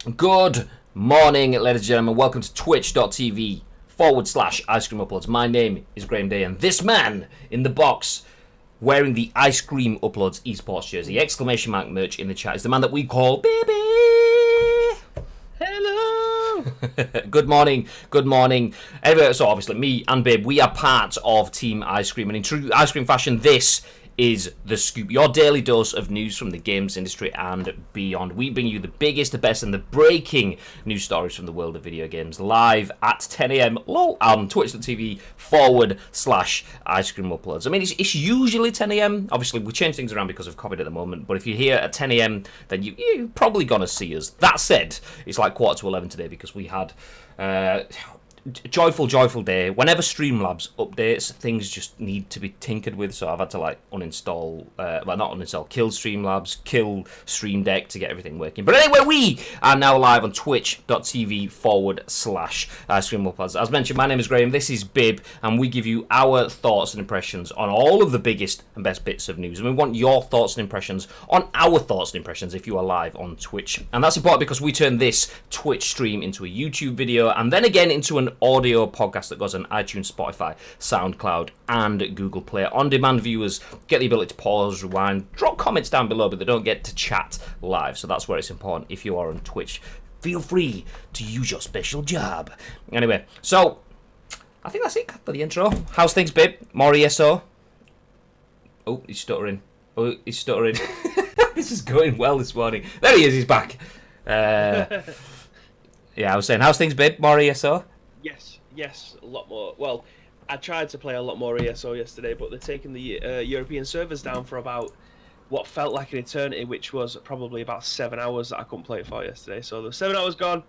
Good morning, ladies and gentlemen. Welcome to twitch.tv/Ice Cream Uploads. My name is Graham Day, and this man in the box wearing the Ice Cream Uploads esports jersey, exclamation mark merch in the chat, is the man that we call Baby. Hello! Good morning, good morning. Anyway, so obviously me and Babe, we are part of Team Ice Cream, and in true Ice Cream fashion, this is The Scoop, your daily dose of news from the games industry and beyond. We bring you the biggest, the best, and the breaking news stories from the world of video games live at 10 a.m. on twitch.tv/Ice Cream Uploads. I mean, it's usually 10 a.m. Obviously, we change things around because of COVID at the moment, but if you're here at 10 a.m., then you're probably going to see us. That said, it's like 10:45 today because we had... joyful day. Whenever Streamlabs updates, things just need to be tinkered with, so I've had to uninstall, kill Streamlabs, kill Stream Deck to get everything working. But anyway, we are now live on twitch.tv/Ice Cream Uploads. As mentioned, my name is Graham, this is Bib, and we give you our thoughts and impressions on all of the biggest and best bits of news. And we want your thoughts and impressions on our thoughts and impressions if you are live on Twitch. And that's important because we turn this Twitch stream into a YouTube video, and then again into an audio podcast that goes on iTunes, Spotify, SoundCloud, and Google Play. On-demand viewers get the ability to pause, rewind, drop comments down below, but they don't get to chat live. So that's where it's important. If you are on Twitch, feel free to use your special job. Anyway, so I think that's it for the intro. How's things, babe? More ESO? Oh, he's stuttering. This is going well this morning. There he is, he's back. Yeah, I was saying, how's things, babe? More ESO? Yes, a lot more. Well, I tried to play a lot more ESO yesterday, but they're taking the European servers down for about what felt like an eternity, which was probably about 7 hours that I couldn't play it for yesterday. So the 7 hours gone,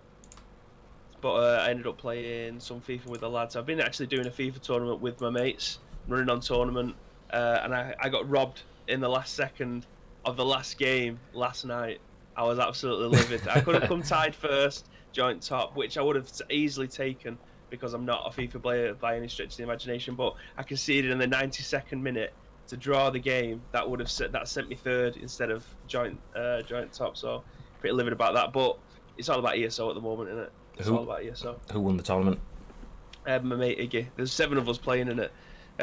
but I ended up playing some FIFA with the lads. I've been actually doing a FIFA tournament with my mates, running on tournament, and I got robbed in the last second of the last game last night. I was absolutely livid. I could have come tied first, joint top, which I would have easily taken, because I'm not a FIFA player by any stretch of the imagination, but I conceded in the 92nd minute to draw the game. That would have sent me third instead of joint top. So pretty livid about that. But it's all about ESO at the moment, isn't it? It's all about ESO. Who won the tournament? My mate Iggy. There's 7 of us playing in it.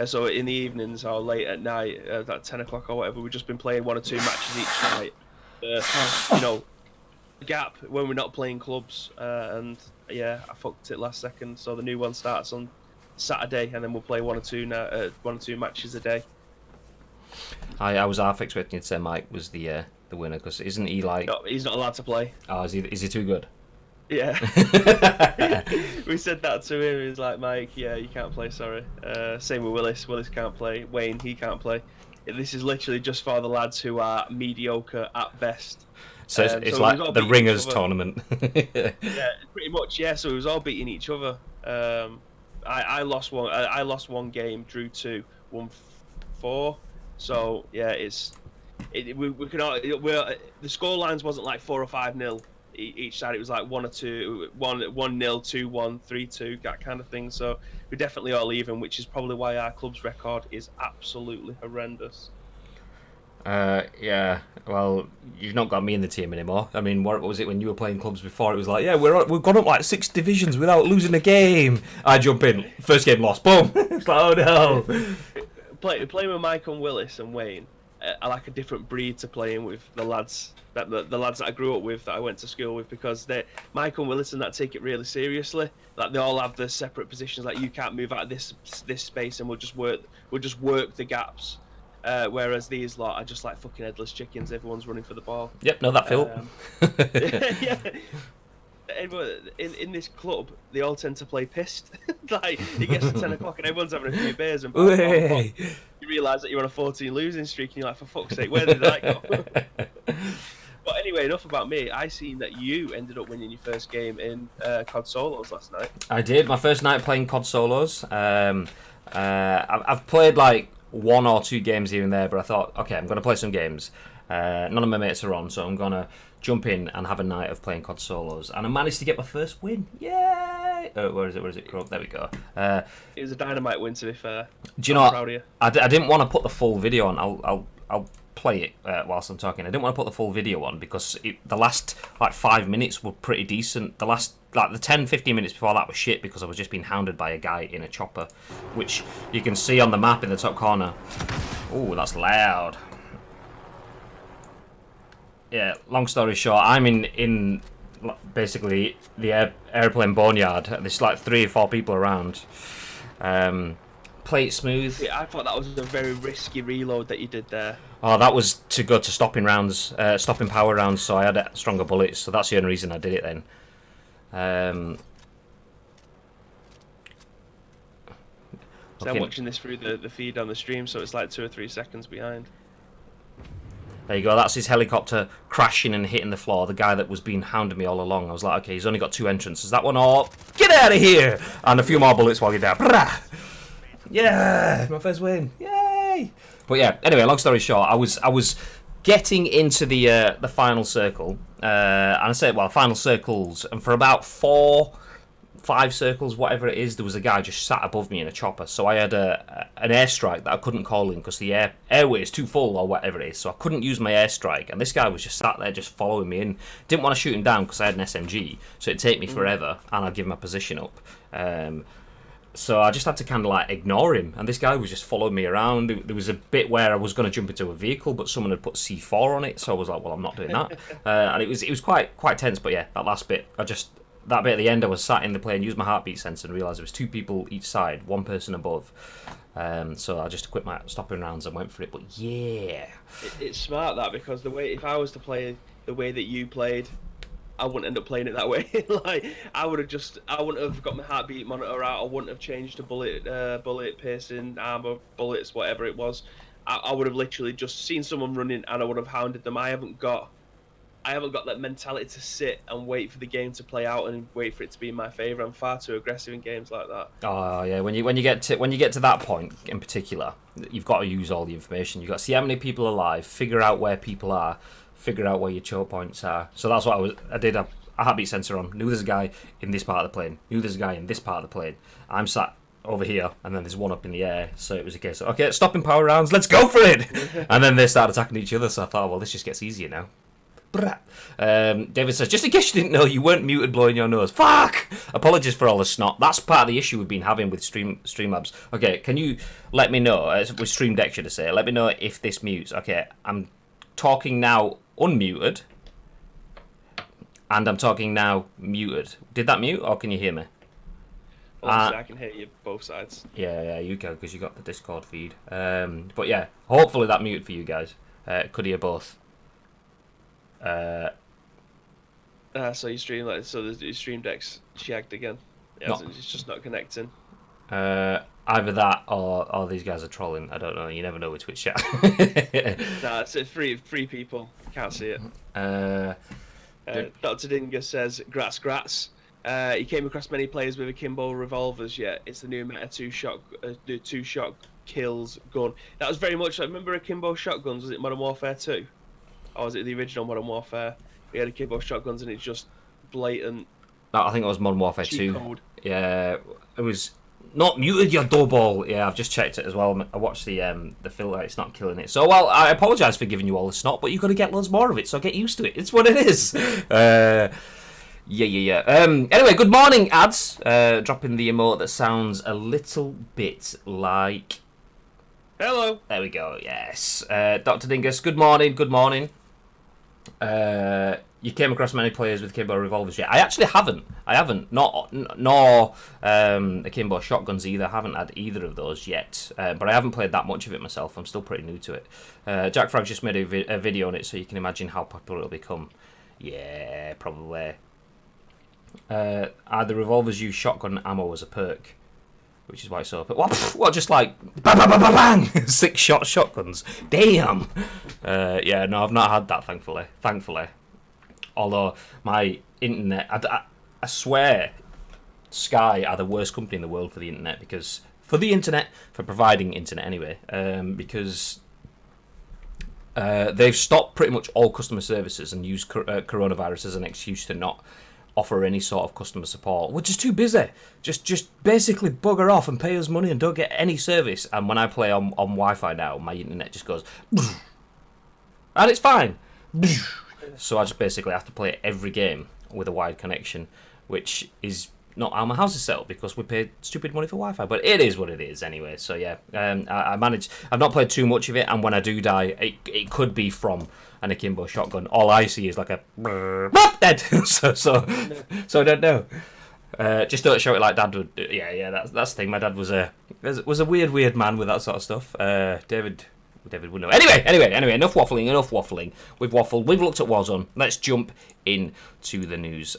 So in the evenings or late at night, at 10 o'clock or whatever, we've just been playing 1 or 2 matches each night. Gap when we're not playing clubs, and yeah, I fucked it last second. So the new one starts on Saturday, and then we'll play 1 or 2 matches a day. I was half expecting you to say Mike was the winner, because isn't he like? No, he's not allowed to play. Oh, is he too good? Yeah. We said that to him. He's like, Mike, yeah, you can't play. Sorry. Same with Willis. Willis can't play. Wayne, he can't play. This is literally just for the lads who are mediocre at best. So it's like the Ringers tournament. Yeah, pretty much. Yeah. So it was all beating each other. I lost one. I lost 1 game, drew 2, won 4. So yeah, we can all, the score lines wasn't like 4 or 5-0 each side. It was like 1 or 2, 1-0, 2-1, 3-2, that kind of thing. So we're definitely all even, which is probably why our club's record is absolutely horrendous. Yeah, well, you've not got me in the team anymore. I mean, what was it when you were playing clubs before? It was like, yeah, we've gone up like 6 divisions without losing a game. I jump in, first game lost, boom. It's like, oh no. Playing with Mike and Willis and Wayne, I like a different breed to playing with the lads that the lads that I grew up with, that I went to school with, because Mike and Willis and that take it really seriously. Like, they all have their separate positions. Like, you can't move out of this space, and we'll just work the gaps. Whereas these lot are just like fucking headless chickens. Everyone's running for the ball. Yep, no, that feel. Yeah. In this club, they all tend to play pissed. Like, it gets to 10 o'clock and everyone's having a few beers, and you realise that you're on a 14 losing streak, and you're like, for fuck's sake, where did that go? But anyway, enough about me. I seen that you ended up winning your first game in COD Solos last night. I did. My first night playing COD Solos. I've played like 1 or 2 games here and there, but I thought, okay, I'm going to play some games. None of my mates are on, so I'm going to jump in and have a night of playing COD Solos. And I managed to get my first win. Yay! Where is it? Oh, there we go. It was a dynamite win, to be fair. Do you know what? I didn't want to put the full video on. I'll play it whilst I'm talking. I didn't want to put the full video on because the last like 5 minutes were pretty decent. The last like the 10-15 minutes before that was shit because I was just being hounded by a guy in a chopper, which you can see on the map in the top corner. Ooh, that's loud. Yeah, long story short, I'm in basically the airplane boneyard. There's like 3 or 4 people around. Play it smooth. Yeah, I thought that was a very risky reload that you did there. Oh, that was to go to stopping rounds, stopping power rounds, so I had stronger bullets, so that's the only reason I did it then. So I'm watching this through the feed on the stream, so it's like 2 or 3 seconds behind. There you go, that's his helicopter crashing and hitting the floor, the guy that was being hounding me all along. I was like, okay, he's only got 2 entrances. That one, or get out of here! And a few more bullets while you're down. Yeah, my first win. Yay! But yeah, anyway, long story short, I was getting into the final circle, and I said, well, final circles, and for about 4-5 circles, whatever it is, there was a guy just sat above me in a chopper. So I had an airstrike that I couldn't call in because the airway is too full or whatever it is. So I couldn't use my airstrike, and this guy was just sat there just following me in. Didn't want to shoot him down because I had an SMG, so it'd take me forever, and I'd give my position up. So I just had to kind of like ignore him, and this guy was just following me around. There was a bit where I was going to jump into a vehicle, but someone had put C4 on it, so I was like, well, I'm not doing that. And it was quite tense, but yeah, that last bit, that bit at the end, I was sat in the plane, used my heartbeat sensor, and realised there was 2 people each side, 1 person above. So I just quit my stopping rounds and went for it. But yeah, it's smart that, because if I was to play the way that you played, I wouldn't end up playing it that way. Like I wouldn't have got my heartbeat monitor out. I wouldn't have changed to bullet piercing armor, bullets, whatever it was. I would have literally just seen someone running and I would have hounded them. I haven't got that mentality to sit and wait for the game to play out and wait for it to be in my favour. I'm far too aggressive in games like that. Oh yeah, when you get to that point in particular, you've got to use all the information. You've got to see how many people are alive, figure out where people are, figure out where your choke points are. So that's what I did a heartbeat sensor on. Knew there's a guy in this part of the plane. Knew there's a guy in this part of the plane. I'm sat over here, and then there's one up in the air. So it was a case of, okay, stopping power rounds, let's go for it. And then they started attacking each other. So I thought, well, this just gets easier now. David says, just in case you didn't know, you weren't muted blowing your nose. Fuck! Apologies for all the snot. That's part of the issue we've been having with Streamlabs. Okay, can you let me know, with Stream Deck should I say, let me know if this mutes. Okay, I'm talking now unmuted, and I'm talking now muted. Did that mute, or can you hear me? I can hear you both sides. Yeah, you can, because you got the Discord feed. But yeah, hopefully that muted for you guys. Could hear both. So your stream deck's shagged again. Yeah, it's just not connecting. Either that or these guys are trolling. I don't know. You never know with Twitch chat. Nah, it's three people. Can't see it. Dr. Dingus says, grats. He came across many players with akimbo revolvers yet. It's the new meta two shot kills gun. That was very much like, remember akimbo shotguns? Was it Modern Warfare 2? Or was it the original Modern Warfare? We had akimbo shotguns and it's just blatant. No, I think it was Modern Warfare 2. Code. Yeah, it was not muted, you doughball. Yeah, I've just checked it as well. I watched the filter. It's not killing it. So, well, I apologise for giving you all the snot, but you've got to get loads more of it, so get used to it. It's what it is. Yeah. Anyway, good morning, ads. Dropping the emote that sounds a little bit like... Hello. There we go, yes. Dr. Dingus, good morning. You came across many players with akimbo revolvers yet? I actually haven't. Nor akimbo shotguns either. I haven't had either of those yet. But I haven't played that much of it myself. I'm still pretty new to it. Jack Frog just made a video on it, so you can imagine how popular it'll become. Yeah, probably. The revolvers use shotgun ammo as a perk, which is why it's so... What, just like... Bang, bang, bang, bang, bang! 6-shot shotguns. Damn! Yeah, no, I've not had that, thankfully. Although, my internet... I swear, Sky are the worst company in the world for the internet, because... For providing internet anyway, because... they've stopped pretty much all customer services and used coronavirus as an excuse to not offer any sort of customer support. We're just too busy. Just basically bugger off and pay us money and don't get any service. And when I play on Wi-Fi now, my internet just goes... and it's fine. So I just basically have to play every game with a wide connection, which is not how my house is set up because we paid stupid money for Wi-Fi. But it is what it is anyway. So yeah, I managed. I've not played too much of it, and when I do die, it could be from an akimbo shotgun. All I see is like a dead. so I don't know. Just don't show it like Dad would. Yeah. That's the thing. My dad was a weird man with that sort of stuff. David would know. Anyway. Enough waffling. We've waffled. We've looked at Warzone. Let's jump into the news.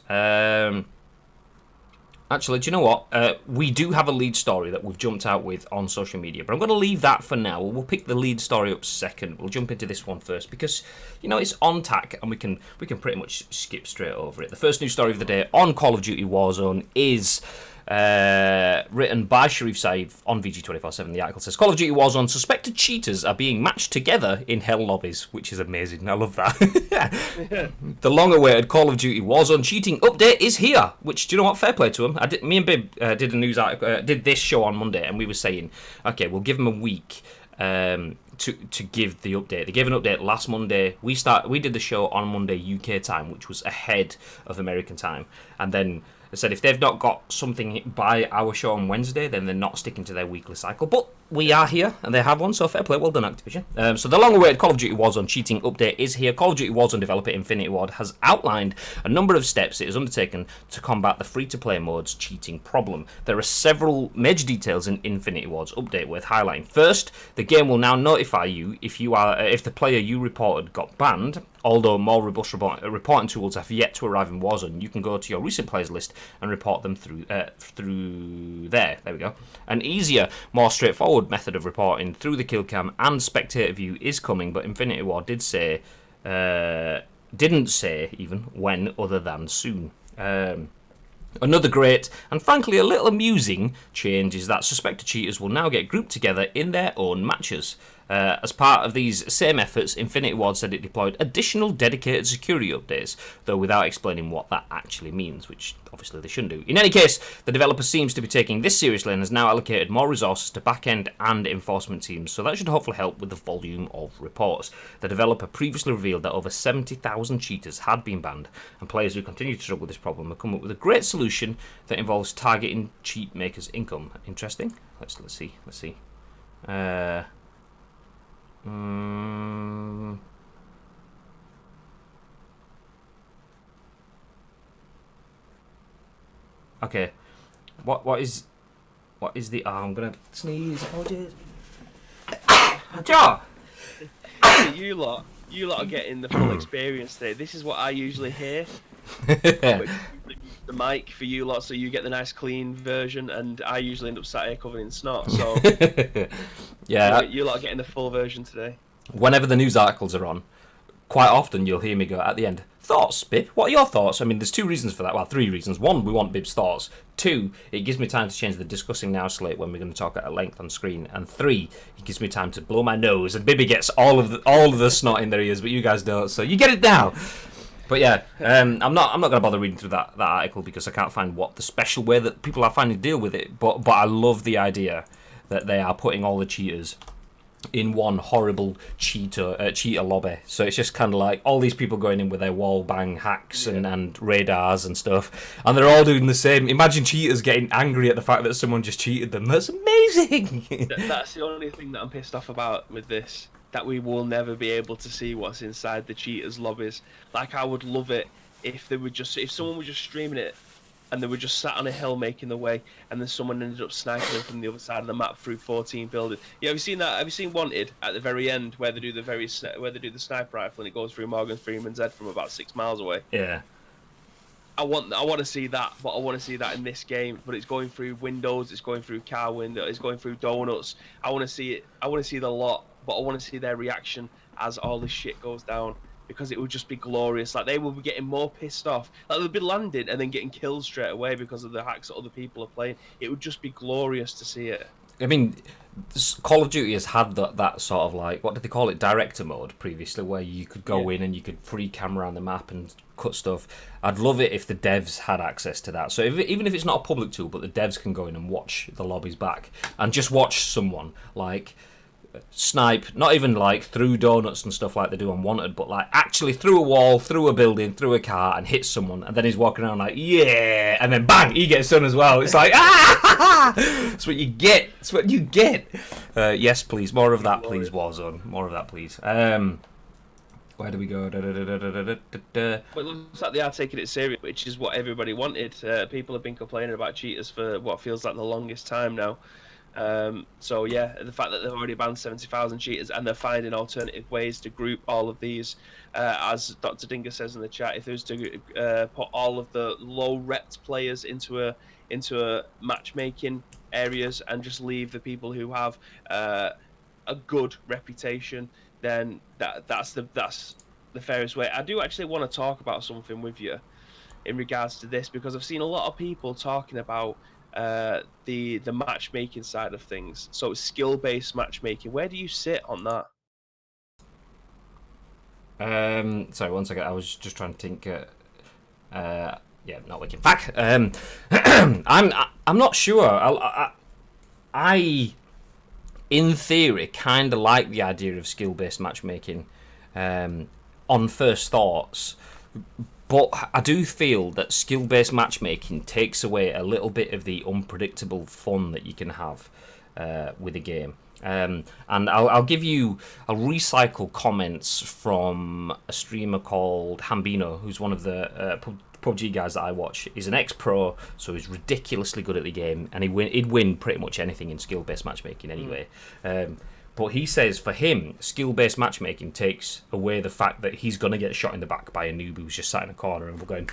Actually, do you know what? We do have a lead story that we've jumped out with on social media, but I'm going to leave that for now. We'll pick the lead story up second. We'll jump into this one first because, it's on tack and we can pretty much skip straight over it. The first news story of the day on Call of Duty Warzone is written by Sherif Saed on VG247. The article says, Call of Duty Warzone suspected cheaters are being matched together in hell lobbies, which is amazing. I love that. The long-awaited Call of Duty Warzone cheating update is here, which, do you know what? Fair play to them. Me and Bib did a news article, did this show on Monday, and we were saying, okay, we'll give them a week to give the update. They gave an update last Monday. We did the show on Monday UK time, which was ahead of American time, and then they said if they've not got something by our show on Wednesday, then they're not sticking to their weekly cycle. But we are here, and they have one, so fair play. Well done, Activision. So the long-awaited Call of Duty Warzone cheating update is here. Call of Duty Warzone developer Infinity Ward has outlined a number of steps it has undertaken to combat the free-to-play mode's cheating problem. There are several major details in Infinity Ward's update worth highlighting. First, the game will now notify you if the player you reported got banned. Although more robust reporting tools have yet to arrive in Warzone, you can go to your recent players list and report them through there. There we go. An easier, more straightforward method of reporting through the kill cam and spectator view is coming, but Infinity Ward didn't say even when, other than soon. Another great and frankly a little amusing change is that suspected cheaters will now get grouped together in their own matches. As part of these same efforts, Infinity Ward said it deployed additional dedicated security updates, though without explaining what that actually means, which obviously they shouldn't do. In any case, the developer seems to be taking this seriously and has now allocated more resources to back-end and enforcement teams, so that should hopefully help with the volume of reports. The developer previously revealed that over 70,000 cheaters had been banned, and players who continue to struggle with this problem have come up with a great solution that involves targeting cheat makers' income. Interesting. Let's see. Okay. What is the? Oh, I'm gonna sneeze. Apologies. Jaw. You lot are getting the full experience today. This is what I usually hear. The mic for you lot, so you get the nice clean version, and I usually end up sat here covered in snot. So yeah, you lot are getting the full version today. Whenever the news articles are on, quite often you'll hear me go at the end, thoughts, Bib? What are your thoughts? I mean, there's two reasons for that. Well, three reasons. One, we want Bib's thoughts. Two, it gives me time to change the discussing now slate when we're going to talk at length on screen. And three, it gives me time to blow my nose, and Bibby gets all of the snot in their ears, but you guys don't. So you get it now. But yeah, I'm not going to bother reading through that article because I can't find what the special way that people are finding to deal with it. But I love the idea that they are putting all the cheaters in one horrible cheater lobby. So it's just kind of like all these people going in with their wall bang hacks and radars and stuff, and they're all doing the same. Imagine cheaters getting angry at the fact that someone just cheated them. That's amazing. That's the only thing that I'm pissed off about with this. That we will never be able to see what's inside the cheaters' lobbies. Like, I would love it if someone was just streaming it and they were just sat on a hill making the way, and then someone ended up sniping them from the other side of the map through 14 buildings. Yeah, have you seen that? Have you seen Wanted at the very end where they do the sniper rifle and it goes through Morgan Freeman's head from about 6 miles away? Yeah. I want to see that, but I want to see that in this game. But it's going through windows, it's going through car windows, it's going through donuts. I want to see it. I want to see the lot. But I want to see their reaction as all this shit goes down, because it would just be glorious. Like, they will be getting more pissed off. Like, they'll be landing and then getting killed straight away because of the hacks that other people are playing. It would just be glorious to see it. I mean, Call of Duty has had that sort of, like, what did they call it, director mode previously, where you could go in and you could free camera around the map and cut stuff. I'd love it if the devs had access to that. So even if it's not a public tool, but the devs can go in and watch the lobbies back and just watch someone, like, snipe, not even like through donuts and stuff like they do on Wanted, but like actually through a wall, through a building, through a car, and hit someone, and then he's walking around like, yeah, and then bang, he gets done as well. It's like, ah, that's what you get. That's what you get. Yes, please, more of that, please, Warzone. More of that, please. Where do we go? Well, it looks like they are taking it serious, which is what everybody wanted. People have been complaining about cheaters for what feels like the longest time now. So yeah, the fact that they've already banned 70,000 cheaters and they're finding alternative ways to group all of these, as Dr. Dinger says in the chat, if there was to put all of the low-repped players into a matchmaking areas and just leave the people who have a good reputation, then that's the fairest way. I do actually want to talk about something with you in regards to this, because I've seen a lot of people talking about the matchmaking side of things. So skill-based matchmaking. Where do you sit on that? Sorry, one second. I was just trying to think. Yeah, not working. Fuck. I'm not sure. I in theory, kind of like the idea of skill-based matchmaking on first thoughts, but I do feel that skill-based matchmaking takes away a little bit of the unpredictable fun that you can have with a game. And I'll recycle comments from a streamer called Hambino, who's one of the PUBG guys that I watch. He's an ex-pro, so he's ridiculously good at the game, and he'd win pretty much anything in skill-based matchmaking anyway. But he says for him, skill-based matchmaking takes away the fact that he's going to get shot in the back by a noob who's just sat in a corner and we're going,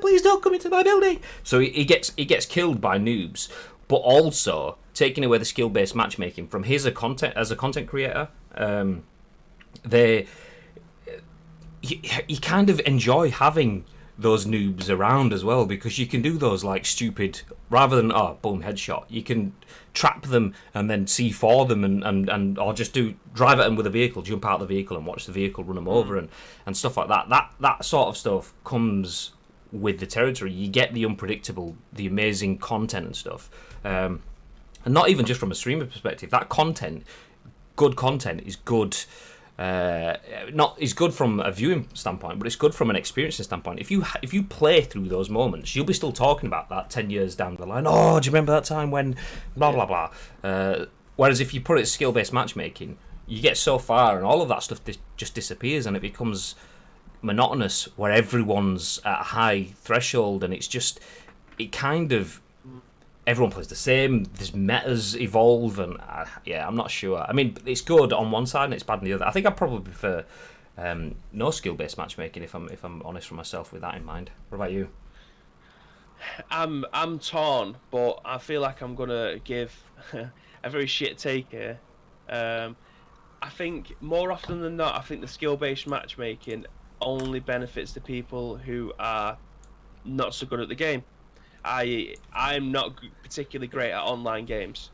please don't come into my building. So he gets killed by noobs, but also taking away the skill-based matchmaking from his as a content creator. You kind of enjoy having those noobs around as well, because you can do those like stupid, rather than boom headshot, you can trap them and then C4 them and or just drive at them with a vehicle, jump out of the vehicle and watch the vehicle run them over and stuff like that. That sort of stuff comes with the territory. You get the unpredictable, the amazing content and stuff, and not even just from a streamer perspective. That content, good content, is good. Is good from a viewing standpoint, but it's good from an experiencing standpoint. If you play through those moments, you'll be still talking about that 10 years down the line. Oh, do you remember that time when blah blah blah? Whereas if you put it skill-based matchmaking, you get so far and all of that stuff just disappears, and it becomes monotonous where everyone's at a high threshold, and it kind of, everyone plays the same. There's metas evolve, and I'm not sure. I mean, it's good on one side and it's bad on the other. I think I probably prefer no skill-based matchmaking if I'm honest for myself with that in mind. What about you? I'm torn, but I feel like I'm gonna give a very shit take here. I think more often than not, I think the skill-based matchmaking only benefits the people who are not so good at the game. I'm not particularly great at online games,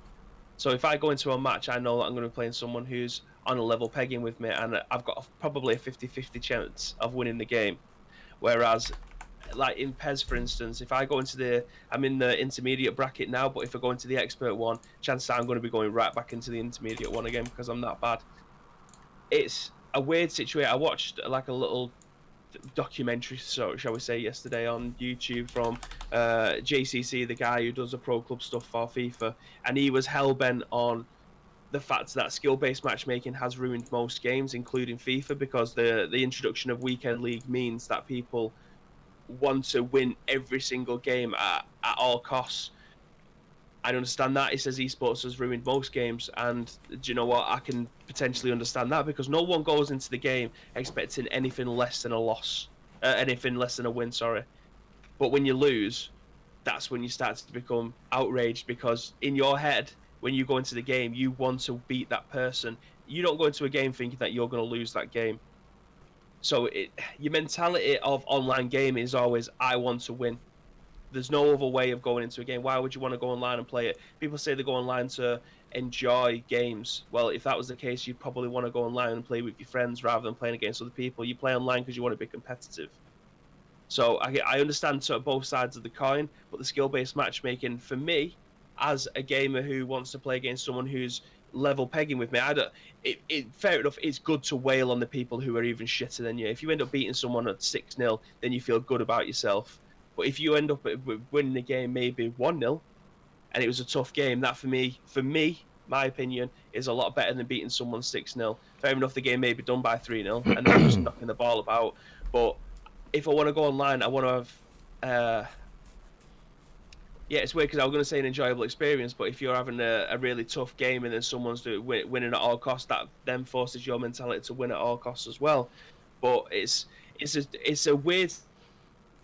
so if I go into a match, I know that I'm going to be playing someone who's on a level pegging with me, and I've got probably a 50-50 chance of winning the game. Whereas, like in PES, for instance, if I go I'm in the intermediate bracket now, but if I go into the expert one, chances are I'm going to be going right back into the intermediate one again because I'm that bad. It's a weird situation. I watched like a little documentary, so shall we say, yesterday on YouTube from JCC, the guy who does the pro club stuff for FIFA, and he was hell-bent on the fact that skill-based matchmaking has ruined most games, including FIFA, because the introduction of weekend league means that people want to win every single game at all costs. I understand that. He says esports has ruined most games, and do you know what? I can potentially understand that, because no one goes into the game expecting anything less than a loss, anything less than a win, sorry. But when you lose, that's when you start to become outraged, because in your head, when you go into the game, you want to beat that person. You don't go into a game thinking that you're going to lose that game. So your mentality of online gaming is always, I want to win. There's no other way of going into a game. Why would you want to go online and play it? People say they go online to enjoy games. Well, if that was the case, you'd probably want to go online and play with your friends rather than playing against other people. You play online because you want to be competitive. So I understand sort of both sides of the coin, but the skill-based matchmaking, for me, as a gamer who wants to play against someone who's level pegging with me. Fair enough. It's good to wail on the people who are even shitter than you. If you end up beating someone at 6-0, then you feel good about yourself. But if you end up winning the game maybe 1-0, and it was a tough game, that for me, my opinion, is a lot better than beating someone 6-0. Fair enough, the game may be done by 3-0, and they're just knocking the ball about. But if I want to go online, I want to have. Yeah, it's weird because I was going to say an enjoyable experience, but if you're having a really tough game and then someone's winning at all costs, that then forces your mentality to win at all costs as well. But it's a weird.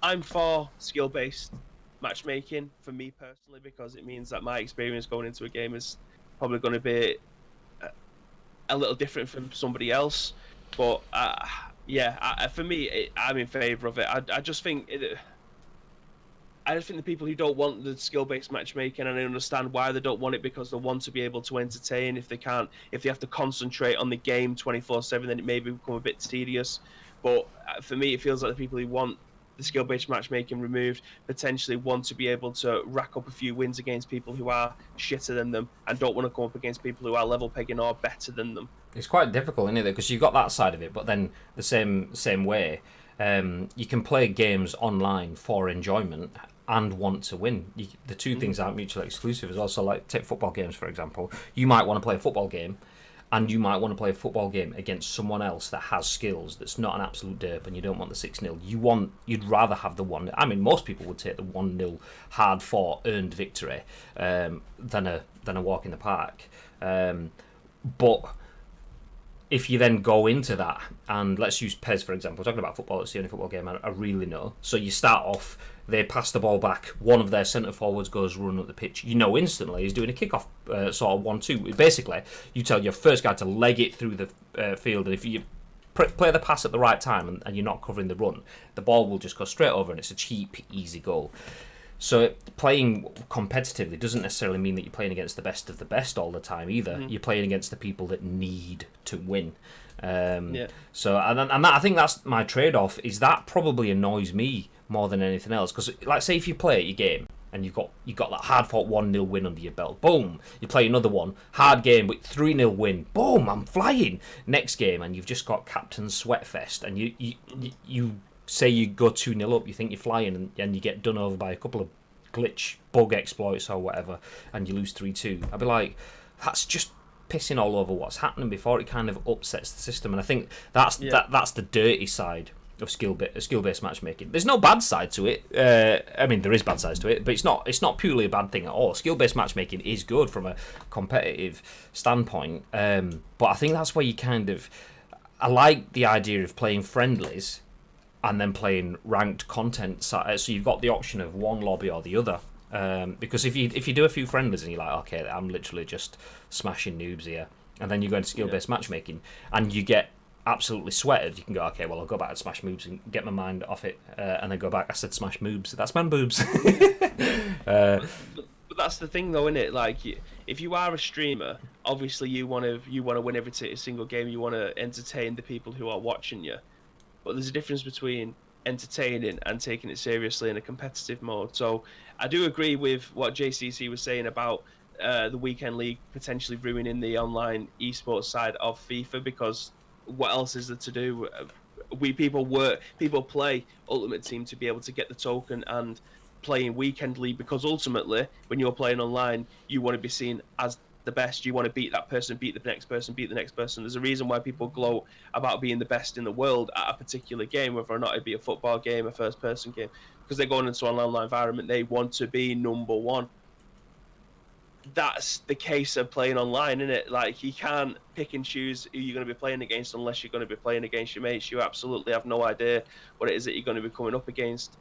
I'm for skill-based matchmaking for me personally because it means that my experience going into a game is probably going to be a little different from somebody else. But for me, I'm in favour of it. I just think I just think the people who don't want the skill-based matchmaking, and I understand why they don't want it, because they want to be able to entertain. If they have to concentrate on the game 24/7, then it may become a bit tedious. But for me, it feels like the people who want the skill-based matchmaking removed potentially want to be able to rack up a few wins against people who are shitter than them and don't want to come up against people who are level pegging or better than them. It's quite difficult, isn't it? Because you've got that side of it, but then the same way, you can play games online for enjoyment and want to win. The two things aren't mutually exclusive as well. So, like, take football games, for example. You might want to play a football game, and you might want to play a football game against someone else that has skills, that's not an absolute derp, and you don't want the 6-0. You'd rather have the one. I mean, most people would take the 1-0 hard-fought, earned victory than a walk in the park. But if you then go into that, and let's use PES for example, talking about football, it's the only football game I really know. So you start off, they pass the ball back, one of their centre forwards goes run up the pitch. You know instantly he's doing a kick-off sort of 1-2. Basically, you tell your first guy to leg it through the field, and if you play the pass at the right time and you're not covering the run, the ball will just go straight over, and it's a cheap, easy goal. So playing competitively doesn't necessarily mean that you're playing against the best of the best all the time either. You're playing against the people that need to win. So and that, I think that's my trade-off. Is that probably annoys me more than anything else? Because, like, say if you play your game and you've got that hard-fought 1-0 win under your belt, boom, you play another one, hard game with 3-0 win, boom, I'm flying. Next game, and you've just got Captain Sweatfest, and you say you go 2-0 up, you think you're flying, and you get done over by a couple of glitch bug exploits or whatever, and you lose 3-2. I'd be like, that's just pissing all over what's happening before it kind of upsets the system. And I think that's the dirty side of skill-based matchmaking. There's no bad side to it. I mean, there is bad sides to it, but it's not purely a bad thing at all. Skill-based matchmaking is good from a competitive standpoint, but I think that's where you I like the idea of playing friendlies and then playing ranked content. So you've got the option of one lobby or the other. Because if you do a few friendlies and you're like, okay, I'm literally just smashing noobs here, and then you go into skill-based matchmaking and you get absolutely sweated, you can go, okay, well, I'll go back and smash moobs and get my mind off it, and then go back. I said smash moobs. That's man boobs. But that's the thing, though, isn't it? Like, if you are a streamer, obviously you want to win every single game. You want to entertain the people who are watching you. But there's a difference between entertaining and taking it seriously in a competitive mode. So I do agree with what JCC was saying about the weekend league potentially ruining the online esports side of FIFA, because what else is there to do? People play Ultimate Team to be able to get the token and play in weekend league, because ultimately when you're playing online, you want to be seen as the best. You want to beat that person, beat the next person, beat the next person. There's a reason why people gloat about being the best in the world at a particular game, whether or not it be a football game, a first person game, because they're going into an online environment, they want to be number one. That's the case of playing online, isn't it? Like, you can't pick and choose who you're going to be playing against unless you're going to be playing against your mates. You absolutely have no idea what it is that you're going to be coming up against.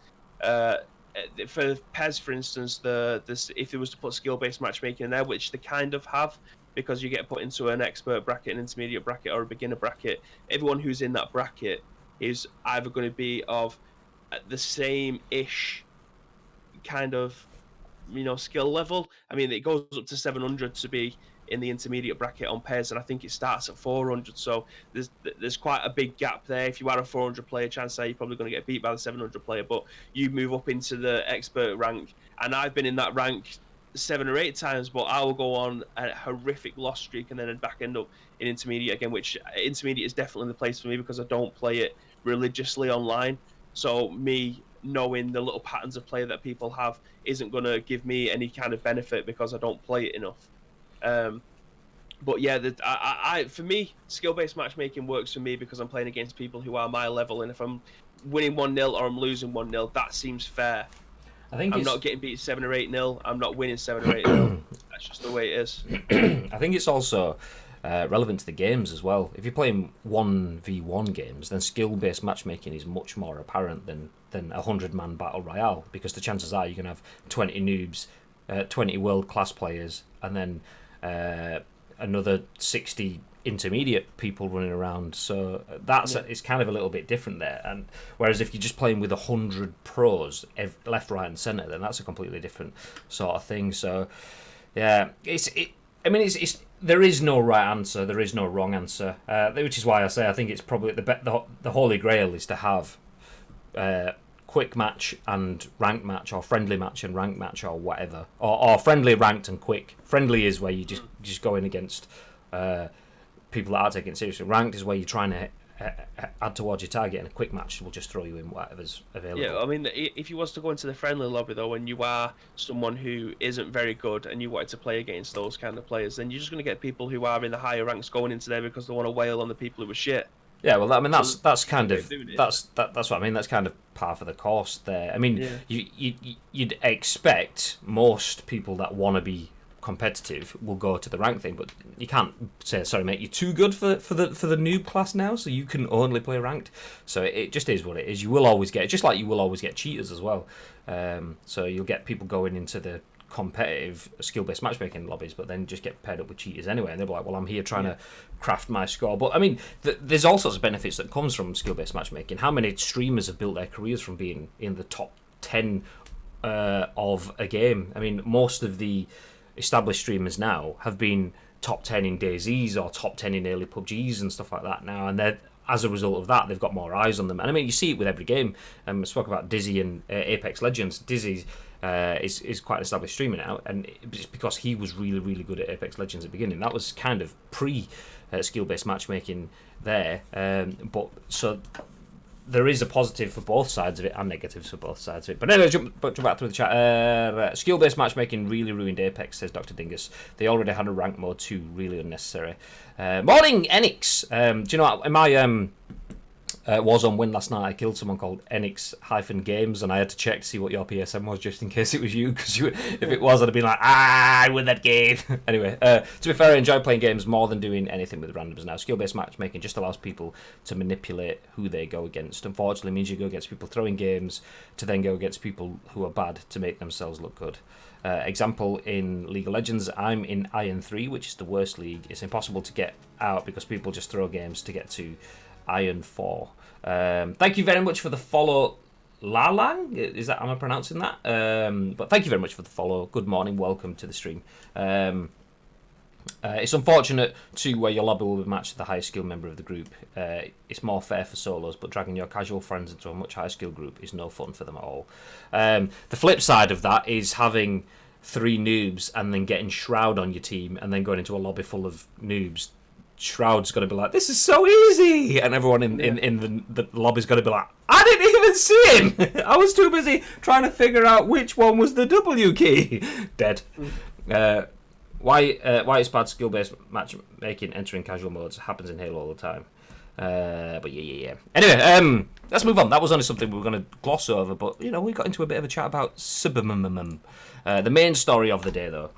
For PES, for instance, if there was to put skill-based matchmaking in there, which they kind of have, because you get put into an expert bracket, an intermediate bracket, or a beginner bracket, everyone who's in that bracket is either going to be of the same-ish kind of, skill level. I mean, it goes up to 700 to be in the intermediate bracket on PES, and I think it starts at 400. So there's quite a big gap there. If you are a 400 player, chances are you're probably going to get beat by the 700 player. But you move up into the expert rank, and I've been in that rank 7 or 8 times, but I will go on a horrific loss streak and then back end up in intermediate again, which intermediate is definitely the place for me because I don't play it religiously online. So me knowing the little patterns of play that people have isn't going to give me any kind of benefit because I don't play it enough. But yeah, for me, skill-based matchmaking works for me because I'm playing against people who are my level, and if I'm winning 1-0 or I'm losing 1-0, that seems fair. I'm not getting beat 7 or 8-0. I'm not winning 7 or 8-0. That's just the way it is. I think it's also relevant to the games as well. If you're playing 1v1 games, then skill-based matchmaking is much more apparent than a 100-man battle royale, because the chances are you're going to have 20 noobs, 20 world-class players, and then another 60 intermediate people running around. So it's kind of a little bit different there. And whereas if you're just playing with 100 pros left, right, and centre, then that's a completely different sort of thing. So yeah, there is no right answer, there is no wrong answer, which is why I say I think it's probably the holy grail is to have quick match and rank match, or friendly match and rank match, or whatever, or friendly, ranked, and quick. Friendly is where you just go in against people that are taking it seriously. Ranked is where you're trying to add towards your target, and a quick match will just throw you in whatever's available. Yeah, I mean, if you was to go into the friendly lobby though, and you are someone who isn't very good and you wanted to play against those kind of players, then you're just going to get people who are in the higher ranks going into there because they want to wail on the people who are shit. Yeah, well, I mean that's kind of that's what I mean. That's kind of par for the course there. I mean, you'd expect most people that want to be competitive will go to the rank thing, but you can't say, sorry mate, you're too good for the noob class now, so you can only play ranked. So it just is what it is. You will always get, just like you will always get cheaters as well. So you'll get people going into the competitive skill-based matchmaking lobbies, but then just get paired up with cheaters anyway, and they're like, well, I'm here trying to craft my score. But I mean, there's all sorts of benefits that comes from skill-based matchmaking. How many streamers have built their careers from being in the top 10 of a game? I mean, most of the established streamers now have been top 10 in DayZs or top 10 in early PUBGs and stuff like that now, and they're, as a result of that, they've got more eyes on them. And I mean, you see it with every game. I spoke about Dizzy and Apex Legends. Dizzy is quite an established streamer now, and it's because he was really, really good at Apex Legends at the beginning. That was kind of pre skill-based matchmaking there. But so there is a positive for both sides of it and negatives for both sides of it. But anyway, jump back through the chat. Skill-based matchmaking really ruined Apex, says Dr. Dingus. They already had a rank mode too, really unnecessary. Morning, Enix. Do you know what, in my Warzone win last night, I killed someone called Enix-Games, and I had to check to see what your PSN was just in case it was you, because if it was, I'd have been like, I win that game. Anyway, to be fair, I enjoy playing games more than doing anything with randoms now. Skill-based matchmaking just allows people to manipulate who they go against. Unfortunately, it means you go against people throwing games to then go against people who are bad to make themselves look good. Example, in League of Legends, I'm in Iron 3, which is the worst league. It's impossible to get out because people just throw games to get to Iron 4. Thank you very much for the follow, Lalang. Is that, am I pronouncing that? But thank you very much for the follow. Good morning, welcome to the stream. It's unfortunate too where your lobby will be matched to the highest skill member of the group. It's more fair for solos, but dragging your casual friends into a much higher skill group is no fun for them at all. The flip side of that is having 3 noobs and then getting Shroud on your team and then going into a lobby full of noobs. Shroud's going to be like, this is so easy, and everyone in the lobby's going to be like, I didn't even see him. I was too busy trying to figure out which one was the W key. Dead. Why is bad skill-based matchmaking entering casual modes happens in Halo all the time. But yeah. Anyway, let's move on. That was only something we were going to gloss over, but you know, we got into a bit of a chat about Subbamamam. The main story of the day, though,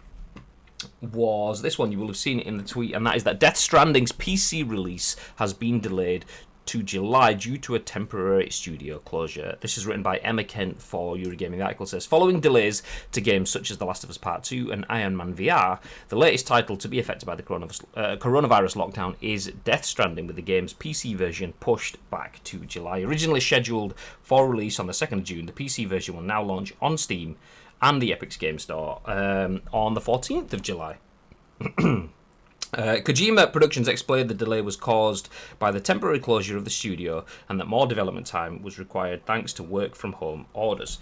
was this one. You will have seen it in the tweet, and that is that Death Stranding's PC release has been delayed to July due to a temporary studio closure. This is written by Emma Kent for Eurogaming. The article says, following delays to games such as The Last of Us Part 2 and Iron Man VR, the latest title to be affected by the coronavirus lockdown is Death Stranding, with the game's PC version pushed back to July. Originally scheduled for release on the 2nd of June, the PC version will now launch on Steam and the Epic's Game Store on the 14th of July. Kojima Productions explained the delay was caused by the temporary closure of the studio and that more development time was required thanks to work-from-home orders.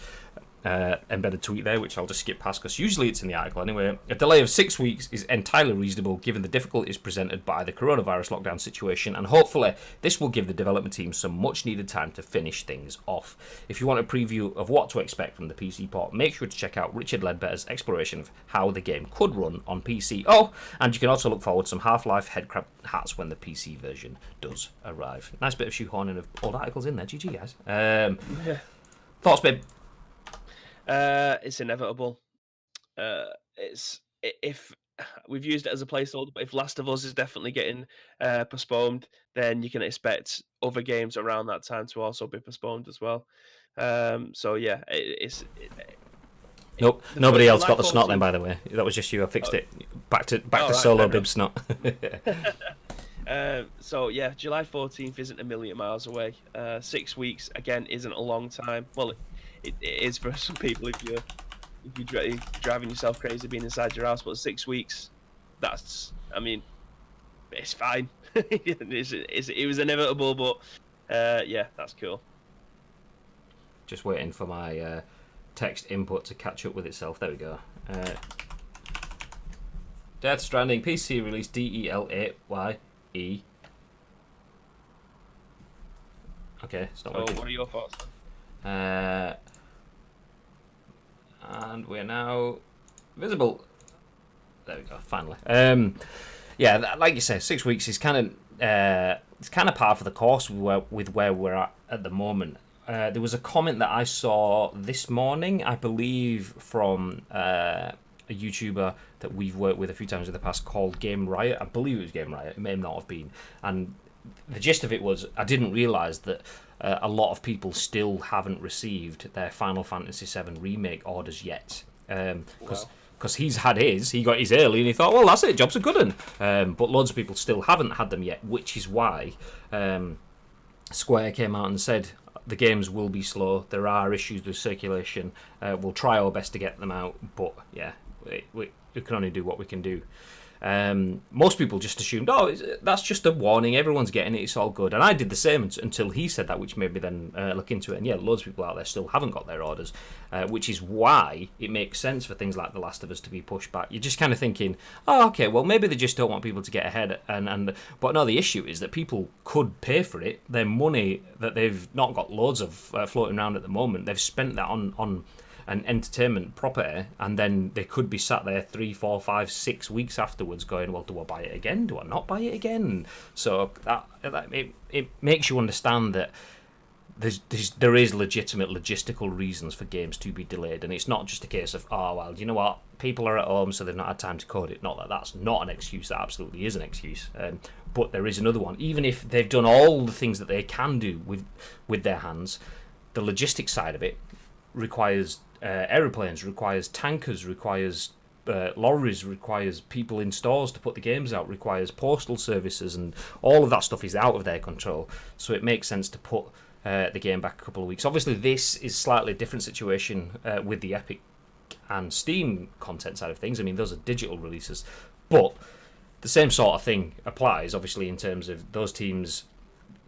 embedded tweet there, which I'll just skip past because usually it's in the article anyway. A delay of 6 weeks is entirely reasonable given the difficulties presented by the coronavirus lockdown situation, and hopefully this will give the development team some much needed time to finish things off. If you want a preview of what to expect from the PC port, make sure to check out Richard Ledbetter's exploration of how the game could run on PC. Oh, and you can also look forward to some Half-Life headcrab hats when the PC version does arrive. Nice bit of shoehorning of old articles in there. GG, guys. Thoughts, babe? It's inevitable. If we've used it as a placeholder, but if Last of Us is definitely getting postponed, then you can expect other games around that time to also be postponed as well. So yeah, Nope, nobody else got the July snot then, 14th. by the way. That was just you. I fixed it. Back to right, solo fair bib snot. So yeah, July 14th isn't a million miles away. 6 weeks again isn't a long time. Well, it is for some people if you're driving yourself crazy being inside your house. But 6 weeks, I mean, it's fine. It was inevitable, but yeah, that's cool. Just waiting for my text input to catch up with itself. There we go. Death Stranding PC release DELAYE. Okay, it's not working. What are your thoughts? And we're now visible. There we go. Finally. Yeah, like you say, 6 weeks is kind of it's kind of par for the course with where we're at the moment. There was a comment that I saw this morning, I believe, from a YouTuber that we've worked with a few times in the past called Game Riot. I believe it was Game Riot. It may not have been. And the gist of it was, I didn't realise that a lot of people still haven't received their Final Fantasy VII Remake orders yet. Because he's had he got his early and he thought, well, that's it, job's a good one. But loads of people still haven't had them yet, which is why Square came out and said the games will be slow. There are issues with circulation. We'll try our best to get them out, but yeah, we can only do what we can do. Most people just assumed, that's just a warning, everyone's getting it, it's all good. And I did the same until he said that, which made me then look into it. And yeah, loads of people out there still haven't got their orders, which is why it makes sense for things like The Last of Us to be pushed back. You're just kind of thinking, okay, well, maybe they just don't want people to get ahead. But no, the issue is that people could pay for it. Their money that they've not got loads of floating around at the moment, they've spent that on an entertainment property, and then they could be sat there 3, 4, 5, 6 weeks afterwards going, well, do I buy it again? Do I not buy it again? So it makes you understand that there is legitimate logistical reasons for games to be delayed, and it's not just a case of, well, you know what, people are at home so they've not had time to code it. Not that that's not an excuse, that absolutely is an excuse. But there is another one. Even if they've done all the things that they can do with their hands, the logistics side of it requires aeroplanes, requires tankers, requires lorries, requires people in stores to put the games out, requires postal services, and all of that stuff is out of their control. So it makes sense to put the game back a couple of weeks. Obviously, this is slightly different situation with the Epic and Steam content side of things. I mean, those are digital releases, but the same sort of thing applies, obviously, in terms of those teams.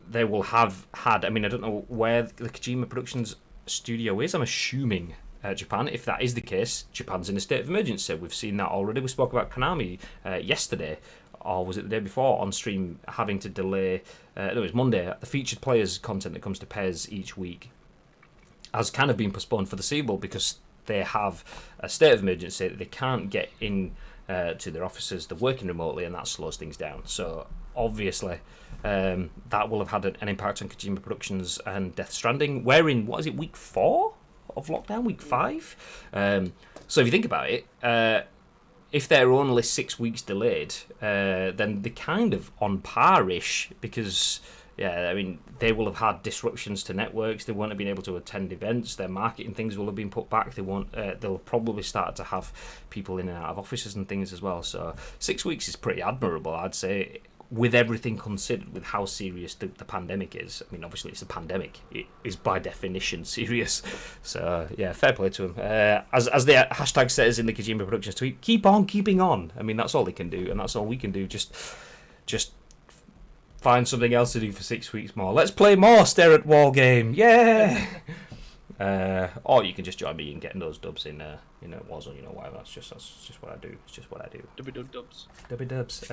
They will have had, I mean, I don't know where the Kojima Productions studio is. I'm assuming Japan. If that is the case, Japan's in a state of emergency. We've seen that already. We spoke about Konami yesterday, or was it the day before, on stream, having to delay, no, it was Monday, the featured players content that comes to PES each week has kind of been postponed for the foreseeable because they have a state of emergency that they can't get in to their offices. They're working remotely, and that slows things down. So obviously that will have had an impact on Kojima Productions and Death Stranding. We're in, what is it, week 4 of lockdown, week 5? So if you think about it, if they're only 6 weeks delayed, then they're kind of on par-ish, because I mean, they will have had disruptions to networks. They won't have been able to attend events. Their marketing things will have been put back. They'll probably start to have people in and out of offices and things as well. So 6 weeks is pretty admirable, I'd say, with everything considered, with how serious the pandemic is. I mean, obviously it's a pandemic. It is by definition serious. So yeah, fair play to them. As the hashtag says in the Kojima Productions tweet, keep on keeping on. I mean, that's all they can do, and that's all we can do. Just find something else to do for 6 weeks more. Let's play more Stare at Wall game. Yeah. Or you can just join me in getting those dubs in Warzone, whatever. That's just what I do. It's just what I do. Dubs. Dubby dubs.